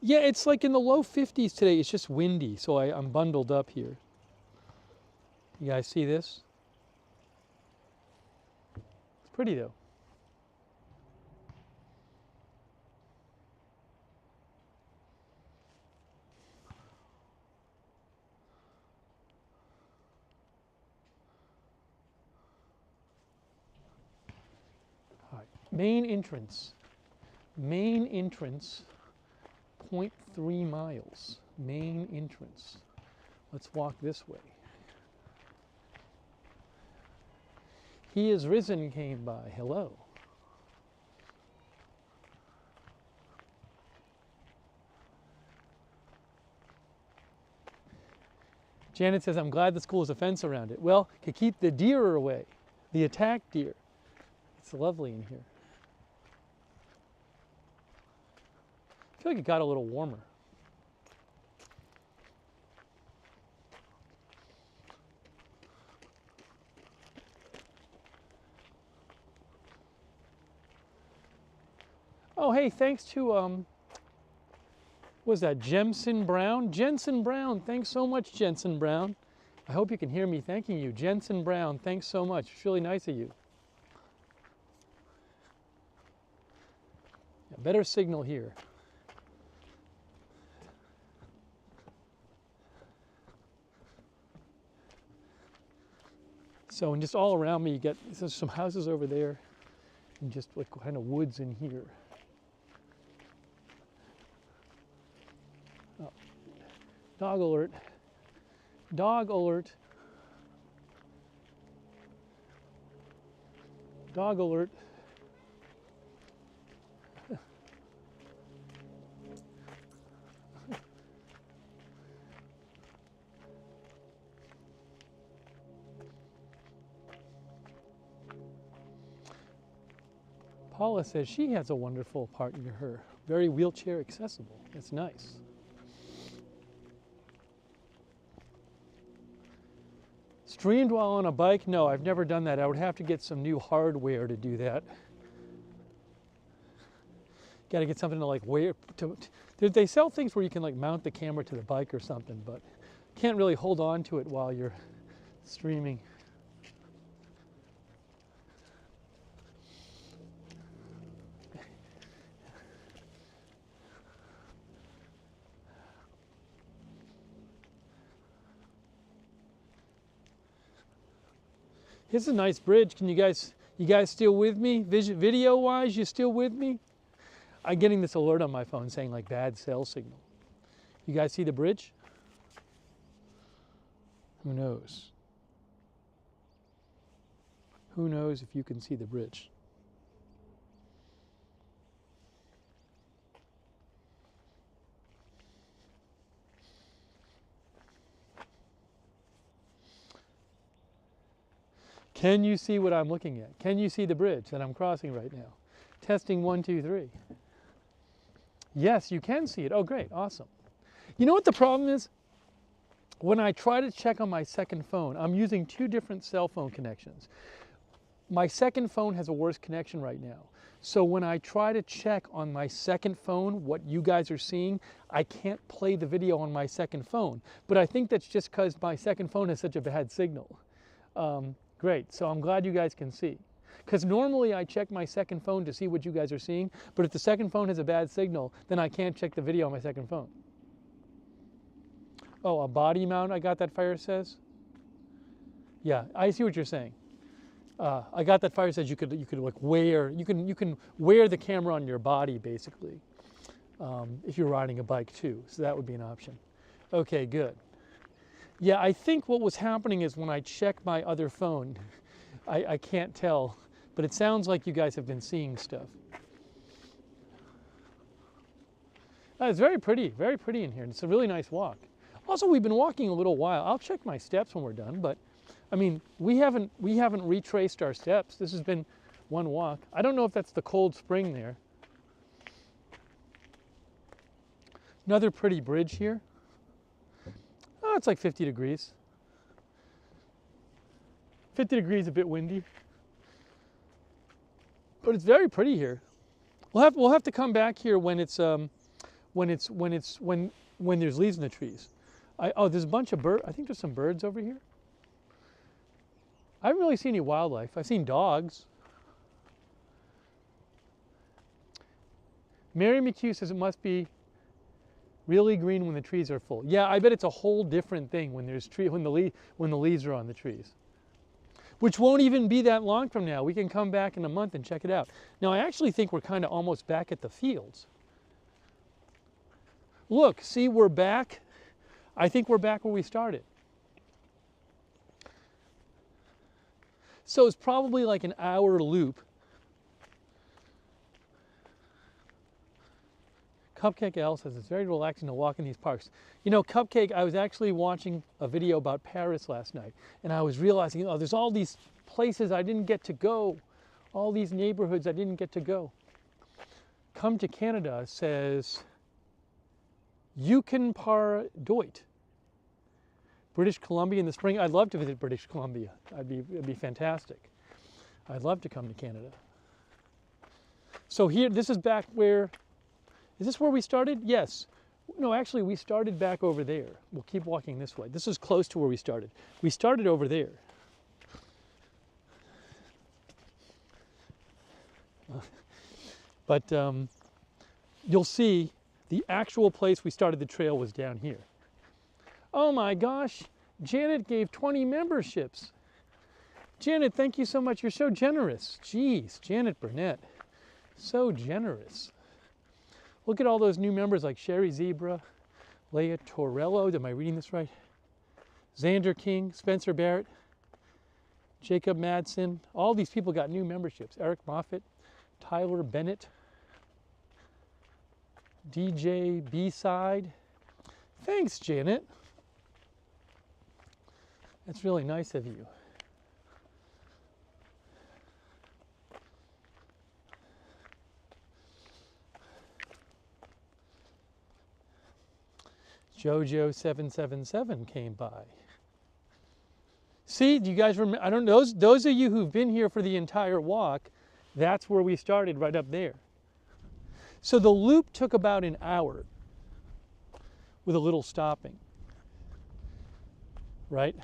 Yeah, it's like in the low 50s today. It's just windy, so I'm bundled up here. You guys see this? It's pretty though. All right. Main entrance. Main entrance. 0.3 miles. Main entrance. Let's walk this way. He is risen came by. Hello. Janet says, I'm glad the school has a fence around it. Well, to keep the deer away, the attack deer. It's lovely in here. I feel like it got a little warmer. Oh, hey, thanks to, was that Jensen Brown? Jensen Brown, thanks so much, Jensen Brown. I hope you can hear me thanking you. Jensen Brown, thanks so much. It's really nice of you. Yeah, better signal here. So, and just all around me, you get some houses over there and just like kind of woods in here. Oh, dog alert. Dog alert. Dog alert. Paula says she has a wonderful park near her. Very wheelchair accessible. It's nice. Streamed while on a bike? No, I've never done that. I would have to get some new hardware to do that. Got to get something to like wear. They sell things where you can like mount the camera to the bike or something, but can't really hold on to it while you're streaming. Here's a nice bridge. Can you guys still with me? Video wise, you still with me? I'm getting this alert on my phone saying like bad cell signal. You guys see the bridge? Who knows? Who knows if you can see the bridge? Can you see what I'm looking at? Can you see the bridge that I'm crossing right now? Testing 1, 2, 3. Yes, you can see it. Oh, great, awesome. You know what the problem is? When I try to check on my second phone, I'm using 2 different cell phone connections. My second phone has a worse connection right now. So when I try to check on my second phone what you guys are seeing, I can't play the video on my second phone. But I think that's just because my second phone has such a bad signal. Great, so I'm glad you guys can see. Because normally I check my second phone to see what you guys are seeing, but if the second phone has a bad signal, then I can't check the video on my second phone. Oh, a body mount, I got that, Fire says? Yeah, I see what you're saying. I got that, Fire says you could like wear, you can wear the camera on your body basically, if you're riding a bike too, so that would be an option. Okay, good. Yeah, I think what was happening is when I check my other phone, I can't tell, but it sounds like you guys have been seeing stuff. It's very pretty in here. It's a really nice walk. Also, we've been walking a little while. I'll check my steps when we're done, but I mean, we haven't retraced our steps. This has been one walk. I don't know if that's the cold spring there. Another pretty bridge here. Oh, it's like 50 degrees. 50 degrees, a bit windy. But it's very pretty here. We'll have to come back here when there's leaves in the trees. Oh, there's a bunch of birds. I think there's some birds over here. I haven't really seen any wildlife. I've seen dogs. Mary McHugh says it must be really green when the trees are full. Yeah, I bet it's a whole different thing when the leaves are on the trees. Which won't even be that long from now. We can come back in a month and check it out. Now, I actually think we're kind of almost back at the fields. Look, see, we're back. I think we're back where we started. So it's probably like an hour loop. Cupcake L says it's very relaxing to walk in these parks. You know, Cupcake, I was actually watching a video about Paris last night, and I was realizing, oh, there's all these places I didn't get to go, all these neighborhoods I didn't get to go. Come to Canada says Yukon Par Doit. British Columbia in the spring. I'd love to visit British Columbia. It'd be fantastic. I'd love to come to Canada. So here, this is back where, is this where we started? Yes. No, actually we started back over there. We'll keep walking this way. This is close to where we started. We started over there. But you'll see the actual place we started the trail was down here. Oh my gosh, Janet gave 20 memberships. Janet, thank you so much. You're so generous. Jeez, Janet Burnett, so generous. Look at all those new members like Sherry Zebra, Leah Torello, am I reading this right? Xander King, Spencer Barrett, Jacob Madsen. All these people got new memberships. Eric Moffitt, Tyler Bennett, DJ B-Side. Thanks, Janet. That's really nice of you. JoJo777 came by. See, do you guys remember? I don't know, those of you who've been here for the entire walk, that's where we started, right up there. So the loop took about an hour with a little stopping, right?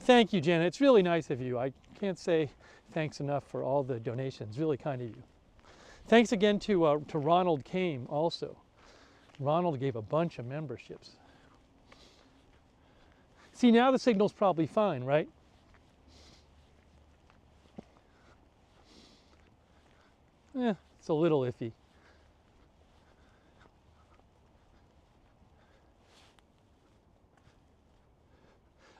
Thank you, Janet. It's really nice of you. I can't say thanks enough for all the donations. Really kind of you. Thanks again to Ronald Kame also. Ronald gave a bunch of memberships. See, now the signal's probably fine, right? It's a little iffy.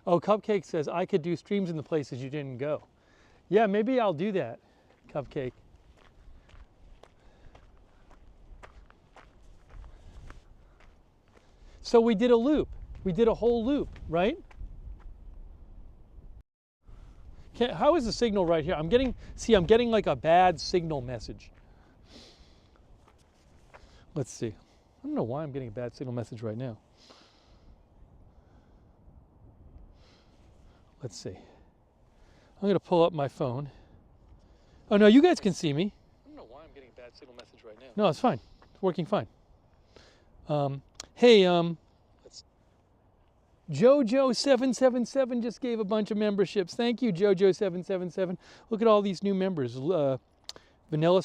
Oh, Cupcake says, I could do streams in the places you didn't go. Yeah, maybe I'll do that, Cupcake. So we did a loop. We did a whole loop, right? How is the signal right here? I'm getting like a bad signal message. Let's see. I don't know why I'm getting a bad signal message right now. Let's see. I'm going to pull up my phone. Oh, no, you guys can see me. I don't know why I'm getting a bad signal message right now. No, it's fine. It's working fine. Hey, JoJo777 just gave a bunch of memberships. Thank you, JoJo777. Look at all these new members. Vanilla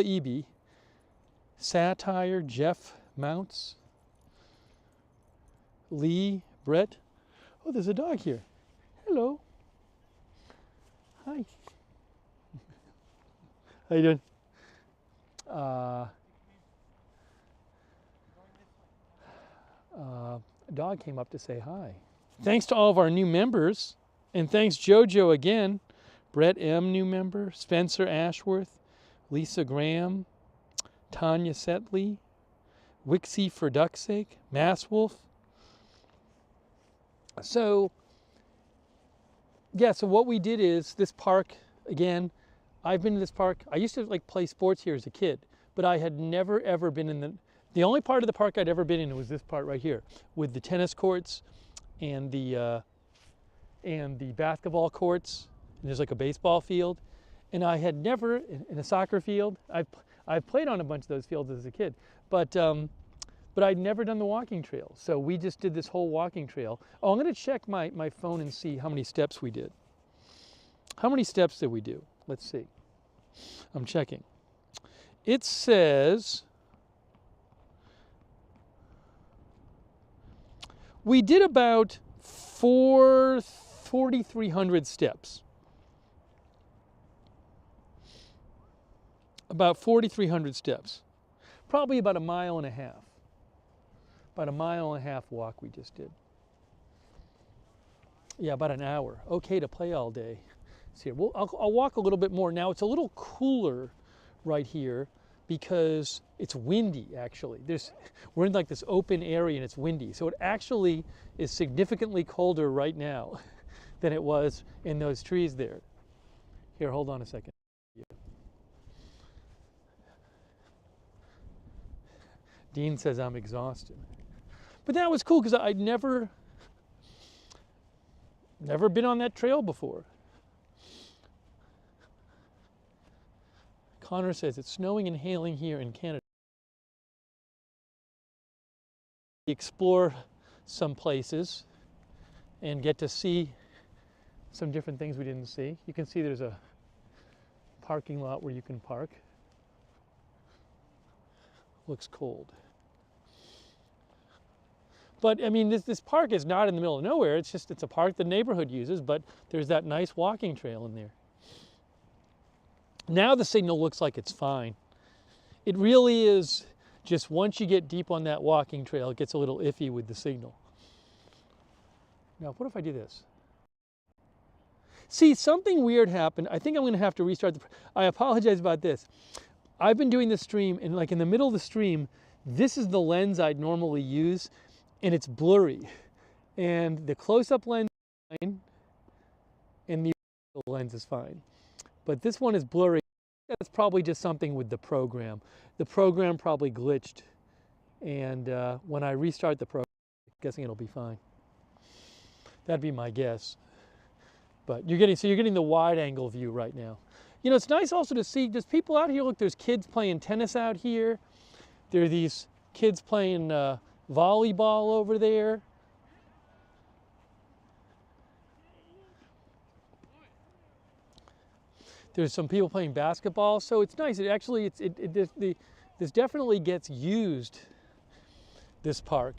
EB, Satire, Jeff Mounts, Lee, Brett. Oh, there's a dog here. Hello. Hi. How you doing? A dog came up to say hi. Thanks to all of our new members, and thanks JoJo again. Brett M, new member, Spencer Ashworth, Lisa Graham, Tanya Setley, Wixie for Duck's Sake, Mass Wolf. So, yeah, so what we did is this park, again, I've been to this park. I used to like play sports here as a kid, but I had never ever been in the only part of the park I'd ever been in was this part right here with the tennis courts and the basketball courts. And there's like a baseball field. And I had never, in a soccer field, I've played on a bunch of those fields as a kid, but I'd never done the walking trail. So we just did this whole walking trail. Oh, I'm gonna check my phone and see how many steps we did. How many steps did we do? Let's see. I'm checking. It says, we did about 4,300 steps. About 4,300 steps. Probably about a mile and a half. About a mile and a half walk we just did. Yeah, about an hour. Okay to play all day. See, I'll walk a little bit more. Now it's a little cooler right here because it's windy actually. We're in like this open area and it's windy. So it actually is significantly colder right now than it was in those trees there. Here, hold on a second. Dean says I'm exhausted. But that was cool because I'd never been on that trail before. Connor says it's snowing and hailing here in Canada. Explore some places and get to see some different things we didn't see. You can see there's a parking lot where you can park. Looks cold. But I mean, this park is not in the middle of nowhere. It's a park the neighborhood uses, but there's that nice walking trail in there. Now the signal looks like it's fine. It really is just once you get deep on that walking trail, it gets a little iffy with the signal. Now, what if I do this? See, something weird happened. I think I'm going to have to restart I apologize about this. I've been doing this stream, and like in the middle of the stream, this is the lens I'd normally use, and it's blurry. And the close-up lens is fine, and the lens is fine. But this one is blurry. That's probably just something with the program. The program probably glitched, and when I restart the program, I'm guessing it'll be fine. That'd be my guess. But you're getting the wide angle view right now. You know, it's nice also to see there's people out here. Look, there's kids playing tennis out here. There are these kids playing volleyball over there. There's some people playing basketball, so it's nice. It actually, this definitely gets used, this park.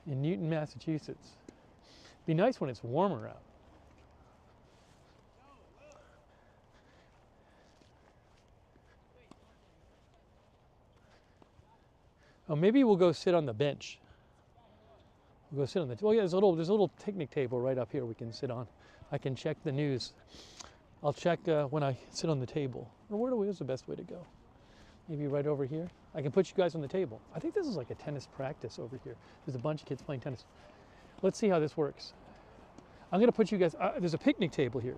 In Newton, Massachusetts. Be nice when it's warmer out. Oh, maybe we'll go sit on the bench. We'll go sit on the, oh yeah, there's a little picnic table right up here we can sit on. I can check the news. I'll check when I sit on the table. Or where's the best way to go? Maybe right over here. I can put you guys on the table. I think this is like a tennis practice over here. There's a bunch of kids playing tennis. Let's see how this works. I'm gonna put you guys, there's a picnic table here.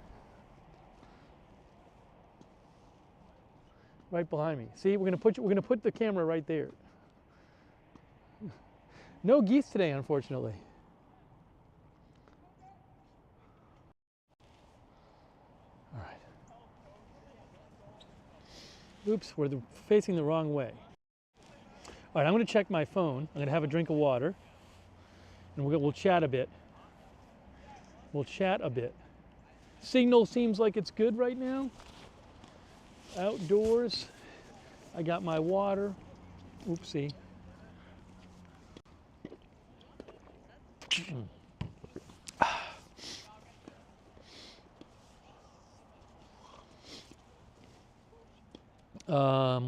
Right behind me. See, we're gonna put the camera right there. No geese today, unfortunately. All right. Oops, we're facing the wrong way. All right, I'm going to check my phone. I'm going to have a drink of water, and we'll chat a bit. We'll chat a bit. Signal seems like it's good right now. Outdoors. I got my water. Oopsie.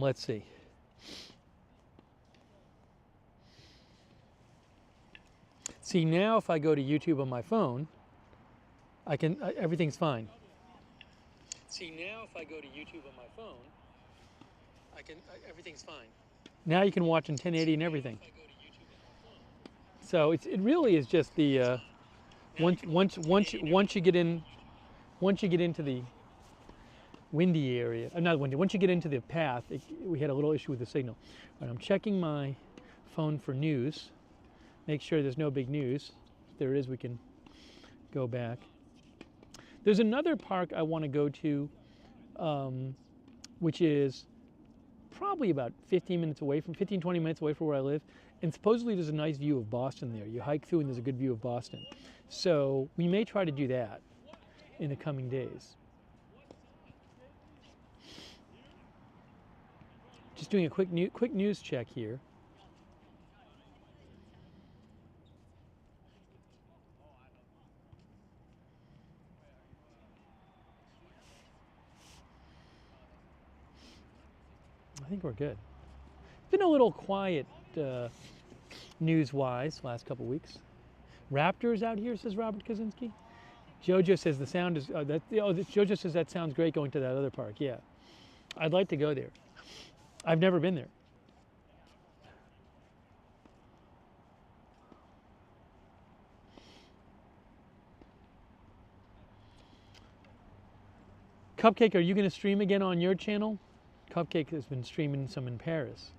Let's see. See, now if I go to YouTube on my phone, I can, everything's fine. See, now if I go to YouTube on my phone, I can, everything's fine. Now you can watch in 1080 and everything. So it really is just the once you get into the windy area, not windy. Once you get into the path, we had a little issue with the signal. All right, I'm checking my phone for news. Make sure there's no big news. If there is, we can go back. There's another park I want to go to, which is probably about 20 minutes away from where I live. And supposedly there's a nice view of Boston there. You hike through and there's a good view of Boston. So we may try to do that in the coming days. Just doing a quick news check here. I think we're good. It's been a little quiet news-wise last couple weeks. Raptors out here, says Robert Kaczynski. Jojo says the sound is, Jojo says that sounds great going to that other park. Yeah, I'd like to go there. I've never been there. Cupcake, are you going to stream again on your channel? Cupcake has been streaming some in Paris.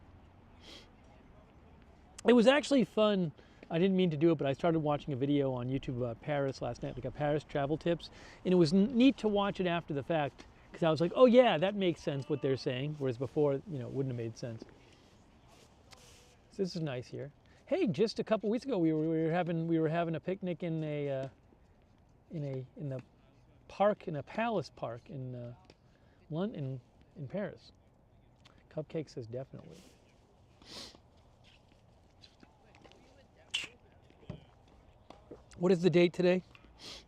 It was actually fun I didn't mean to do it, but I started watching a video on YouTube about Paris last night, like a Paris travel tips, and it was neat to watch it after the fact because I was like, oh yeah, that makes sense what they're saying, whereas before, it wouldn't have made sense. So this is nice here. Hey, just a couple weeks ago, we were having a picnic in the park, in a palace park in London, in Paris. Cupcake says definitely. What is the date today?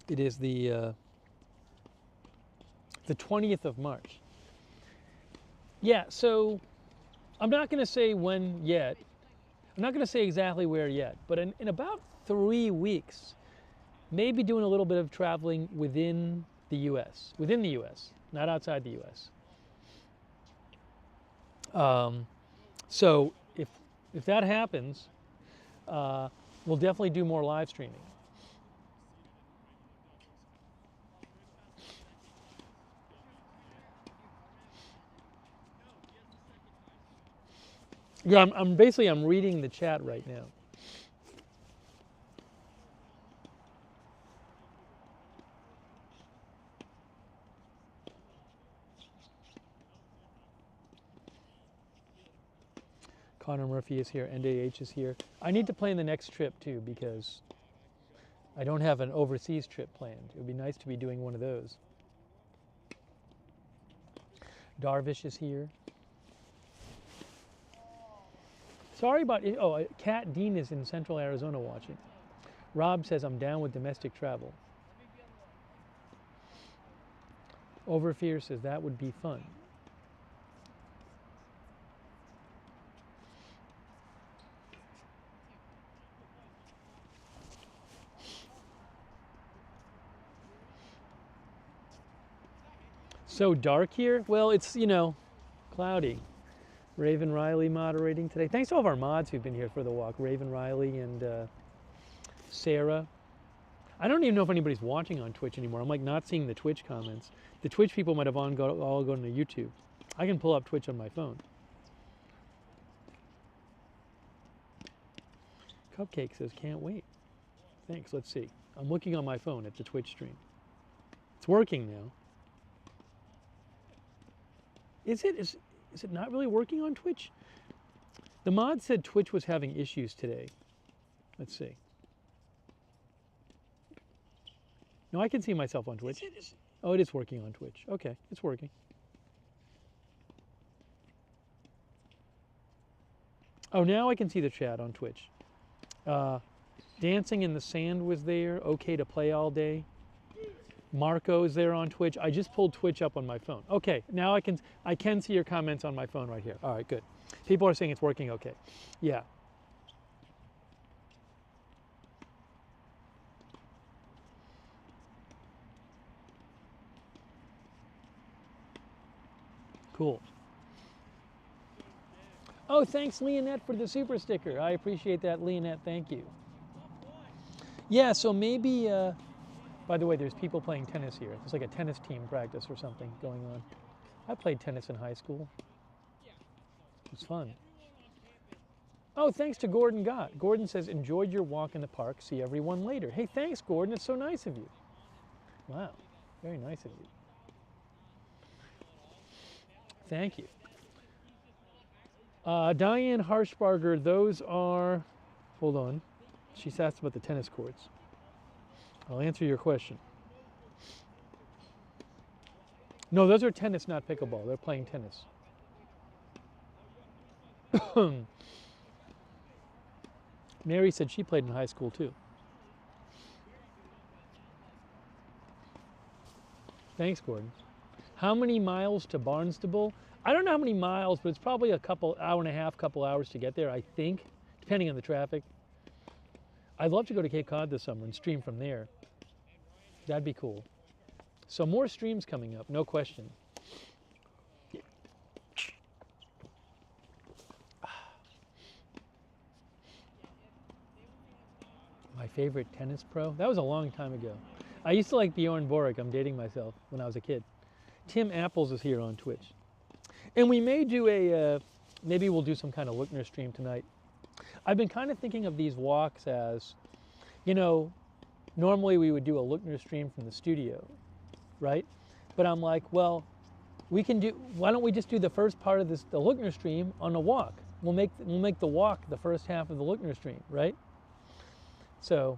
It is the 20th of March. Yeah, so I'm not going to say when yet. I'm not going to say exactly where yet, but in about 3 weeks, maybe doing a little bit of traveling within the U.S., not outside the U.S. So if that happens, we'll definitely do more live streaming. Yeah, I'm reading the chat right now. Connor Murphy is here, NDH is here. I need to plan the next trip too because I don't have an overseas trip planned. It would be nice to be doing one of those. Darvish is here. Sorry about it. Oh, Kat Dean is in Central Arizona watching. Rob says, I'm down with domestic travel. Overfear says, that would be fun. So dark here? Well, it's, cloudy. Raven Riley moderating today. Thanks to all of our mods who've been here for the walk. Raven Riley and Sarah. I don't even know if anybody's watching on Twitch anymore. I'm like not seeing the Twitch comments. The Twitch people might have all gone to YouTube. I can pull up Twitch on my phone. Cupcake says, can't wait. Thanks, let's see. I'm looking on my phone at the Twitch stream. It's working now. Is it not really working on Twitch? The mod said Twitch was having issues today. Let's see. No, I can see myself on Twitch. Oh, it is working on Twitch. Okay, it's working. Oh, now I can see the chat on Twitch. Dancing in the Sand was there. Okay to Play All Day. Marco is there on Twitch. I just pulled Twitch up on my phone. Okay, now I can see your comments on my phone right here. All right, good. People are saying it's working okay. Yeah. Cool. Oh, thanks, Leonette, for the super sticker. I appreciate that, Leonette. Thank you. Yeah, so maybe, by the way, there's people playing tennis here. It's like a tennis team practice or something going on. I played tennis in high school. It was fun. Oh, thanks to Gordon Gott. Gordon says, enjoyed your walk in the park. See everyone later. Hey, thanks, Gordon. It's so nice of you. Wow, very nice of you. Thank you. Diane Harshbarger, those are, hold on. She's asked about the tennis courts. I'll answer your question. No, those are tennis, not pickleball. They're playing tennis. Mary said she played in high school too. Thanks, Gordon. How many miles to Barnstable? I don't know how many miles, but it's probably a hour and a half, couple hours to get there, I think, depending on the traffic. I'd love to go to Cape Cod this summer and stream from there. That'd be cool. So more streams coming up, no question. My favorite tennis pro? That was a long time ago. I used to like Bjorn Borg. I'm dating myself when I was a kid. Tim Apples is here on Twitch. And we may do maybe we'll do some kind of Lookner stream tonight. I've been kind of thinking of these walks as, you know, normally we would do a Lookner stream from the studio, right? But I'm like, well, why don't we just do the first part of the Lookner stream on a walk? We'll make the walk the first half of the Lookner stream, right? So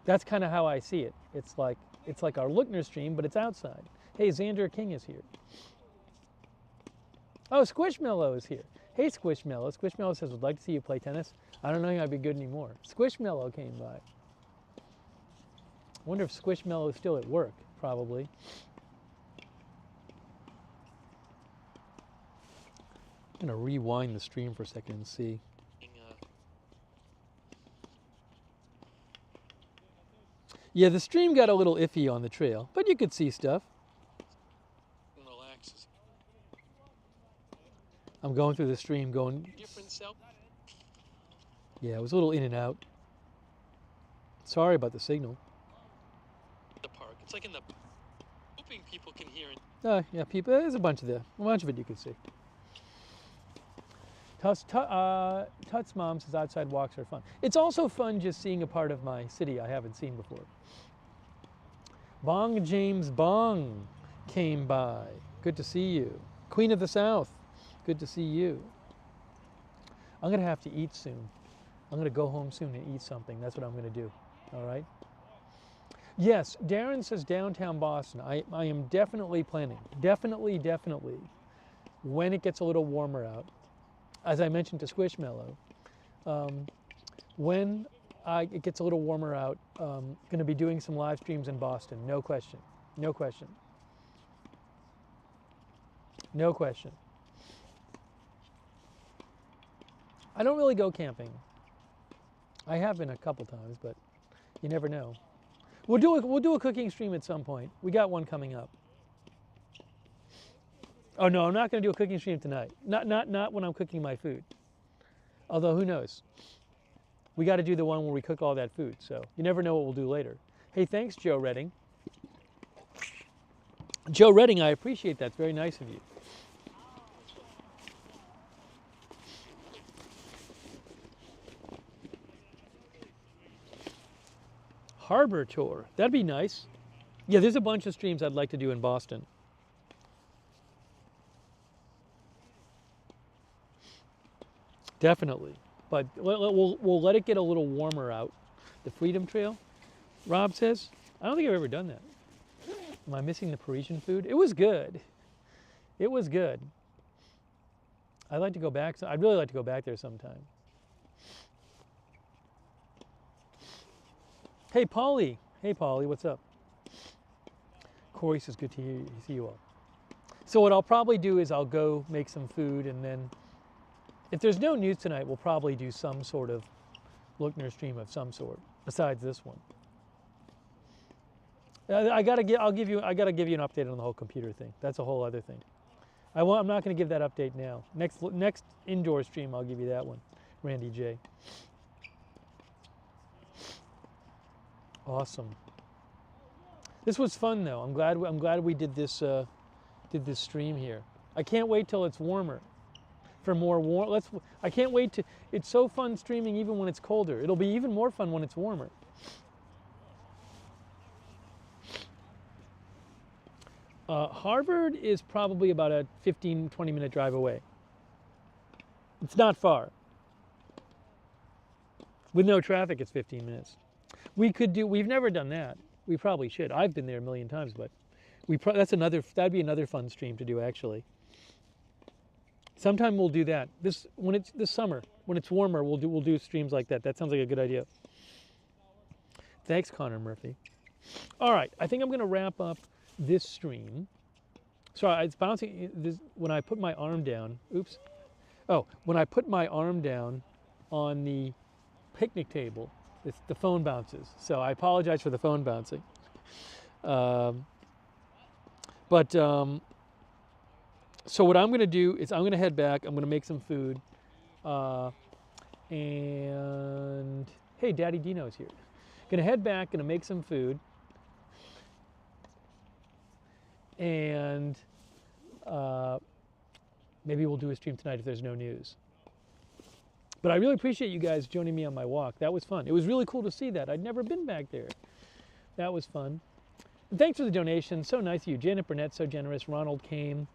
that's kind of how I see it. It's like our Lookner stream, but it's outside. Hey, Xander King is here. Oh, Squishmallow is here. Hey, Squishmallow. Squishmallow says, would like to see you play tennis. I don't know if I'd be good anymore. Squishmallow came by. I wonder if Squishmallow is still at work. Probably. I'm going to rewind the stream for a second and see. Yeah, the stream got a little iffy on the trail, but you could see stuff. Relaxes. I'm going through the stream going... Yeah, it was a little in and out. Sorry about the signal. The park. It's like in the... Hoping people can hear it. Yeah, people. There's a bunch of it you can see. Tut's mom says outside walks are fun. It's also fun just seeing a part of my city I haven't seen before. Bong James Bong came by. Good to see you. Queen of the South. Good to see you. I'm going to have to eat soon. I'm going to go home soon and eat something. That's what I'm going to do. All right? Yes, Darren says downtown Boston. I am definitely planning. Definitely. When it gets a little warmer out. As I mentioned to Squishmallow, when it gets a little warmer out, going to be doing some live streams in Boston. No question. No question. No question. I don't really go camping. I have been a couple times, but you never know. We'll do a cooking stream at some point. We got one coming up. Oh no, I'm not going to do a cooking stream tonight. Not when I'm cooking my food. Although who knows? We got to do the one where we cook all that food. So you never know what we'll do later. Hey, thanks, Joe Redding. Joe Redding, I appreciate that. It's very nice of you. Harbor tour. That'd be nice. Yeah, there's a bunch of streams I'd like to do in Boston. Definitely. But we'll let it get a little warmer out. The Freedom Trail, Rob says. I don't think I've ever done that. Am I missing the Parisian food? It was good. It was good. I'd like to go back. I'd really like to go back there sometime. Hey, Paulie. Hey, Paulie, what's up? Corey says, good to see you all. So what I'll probably do is I'll go make some food, and then if there's no news tonight, we'll probably do some sort of Lookner stream of some sort besides this one. I gotta give you an update on the whole computer thing. That's a whole other thing. I'm not going to give that update now. Next indoor stream, I'll give you that one. Randy J. Awesome. This was fun though. I'm glad we did this stream here. I can't wait till it's warmer. For more warm, I can't wait to. It's so fun streaming even when it's colder. It'll be even more fun when it's warmer. Harvard is probably about a 15-20 minute drive away. It's not far. With no traffic, it's 15 minutes. We've never done that. We probably should. I've been there a million times, but that'd be another fun stream to do actually. Sometime we'll do that. This summer, when it's warmer, we'll do streams like that. That sounds like a good idea. Thanks, Connor Murphy. All right, I think I'm going to wrap up this stream. Sorry, it's bouncing. When I put my arm down, oops. Oh, when I put my arm down on the picnic table, the phone bounces. So I apologize for the phone bouncing. So what I'm going to do is I'm going to head back. I'm going to make some food. And hey, Daddy Dino's here. Going to head back, going to make some food. And maybe we'll do a stream tonight if there's no news. But I really appreciate you guys joining me on my walk. That was fun. It was really cool to see that. I'd never been back there. That was fun. And thanks for the donation. So nice of you. Janet Burnett, so generous. Ronald came.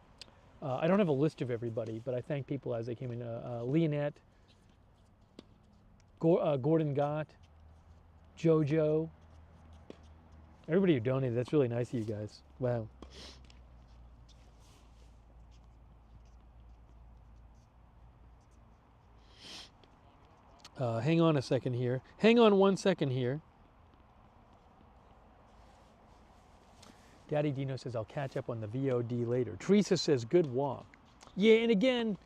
I don't have a list of everybody, but I thank people as they came in. Leonette, Gordon Gott, Jojo. Everybody who donated, that's really nice of you guys. Wow. Hang on a second here. Hang on 1 second here. Daddy Dino says, I'll catch up on the VOD later. Teresa says, good walk. Yeah, and again,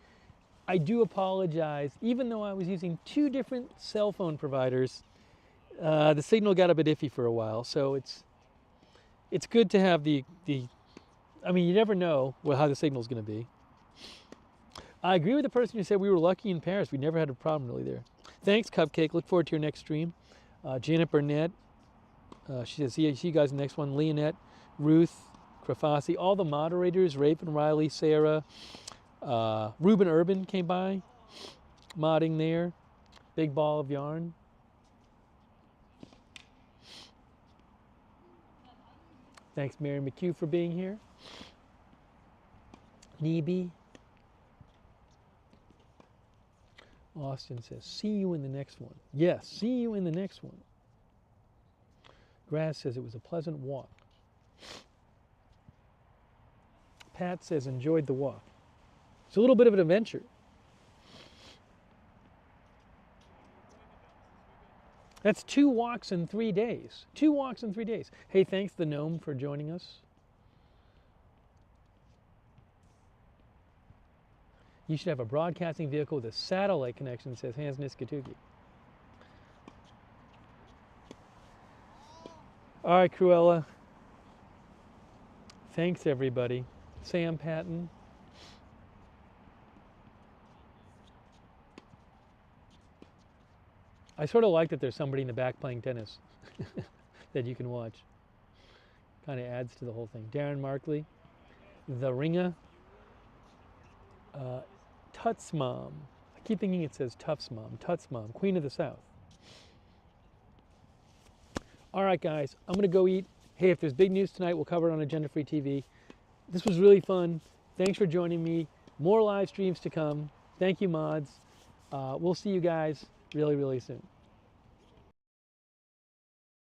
I do apologize. Even though I was using 2 different cell phone providers, the signal got a bit iffy for a while. So it's good to have the I mean, you never know how the signal's going to be. I agree with the person who said we were lucky in Paris. We never had a problem really there. Thanks, Cupcake. Look forward to your next stream. Janet Burnett. She says, see you guys in the next one. Leonette, Ruth, Krafasi, all the moderators, Rafe and Riley, Sarah, Ruben Urban came by, modding there. Big Ball of Yarn. Thanks, Mary McHugh, for being here. Neebe. Austin says, see you in the next one. Yes, see you in the next one. Grass says it was a pleasant walk. Pat says, enjoyed the walk. It's a little bit of an adventure. That's 2 walks in 3 days. 2 walks in 3 days. Hey, thanks the Gnome for joining us. You should have a broadcasting vehicle with a satellite connection, says Hans Niskatuki. All right, Cruella. Thanks, everybody. Sam Patton. I sort of like that there's somebody in the back playing tennis that you can watch. Kind of adds to the whole thing. Darren Markley. The Ringer. Tuts Mom. I keep thinking it says Tufts Mom. Tuts Mom. Queen of the South. All right, guys. I'm going to go eat. Hey, if there's big news tonight, we'll cover it on Agenda Free TV. This was really fun. Thanks for joining me. More live streams to come. Thank you, mods. We'll see you guys really, really soon.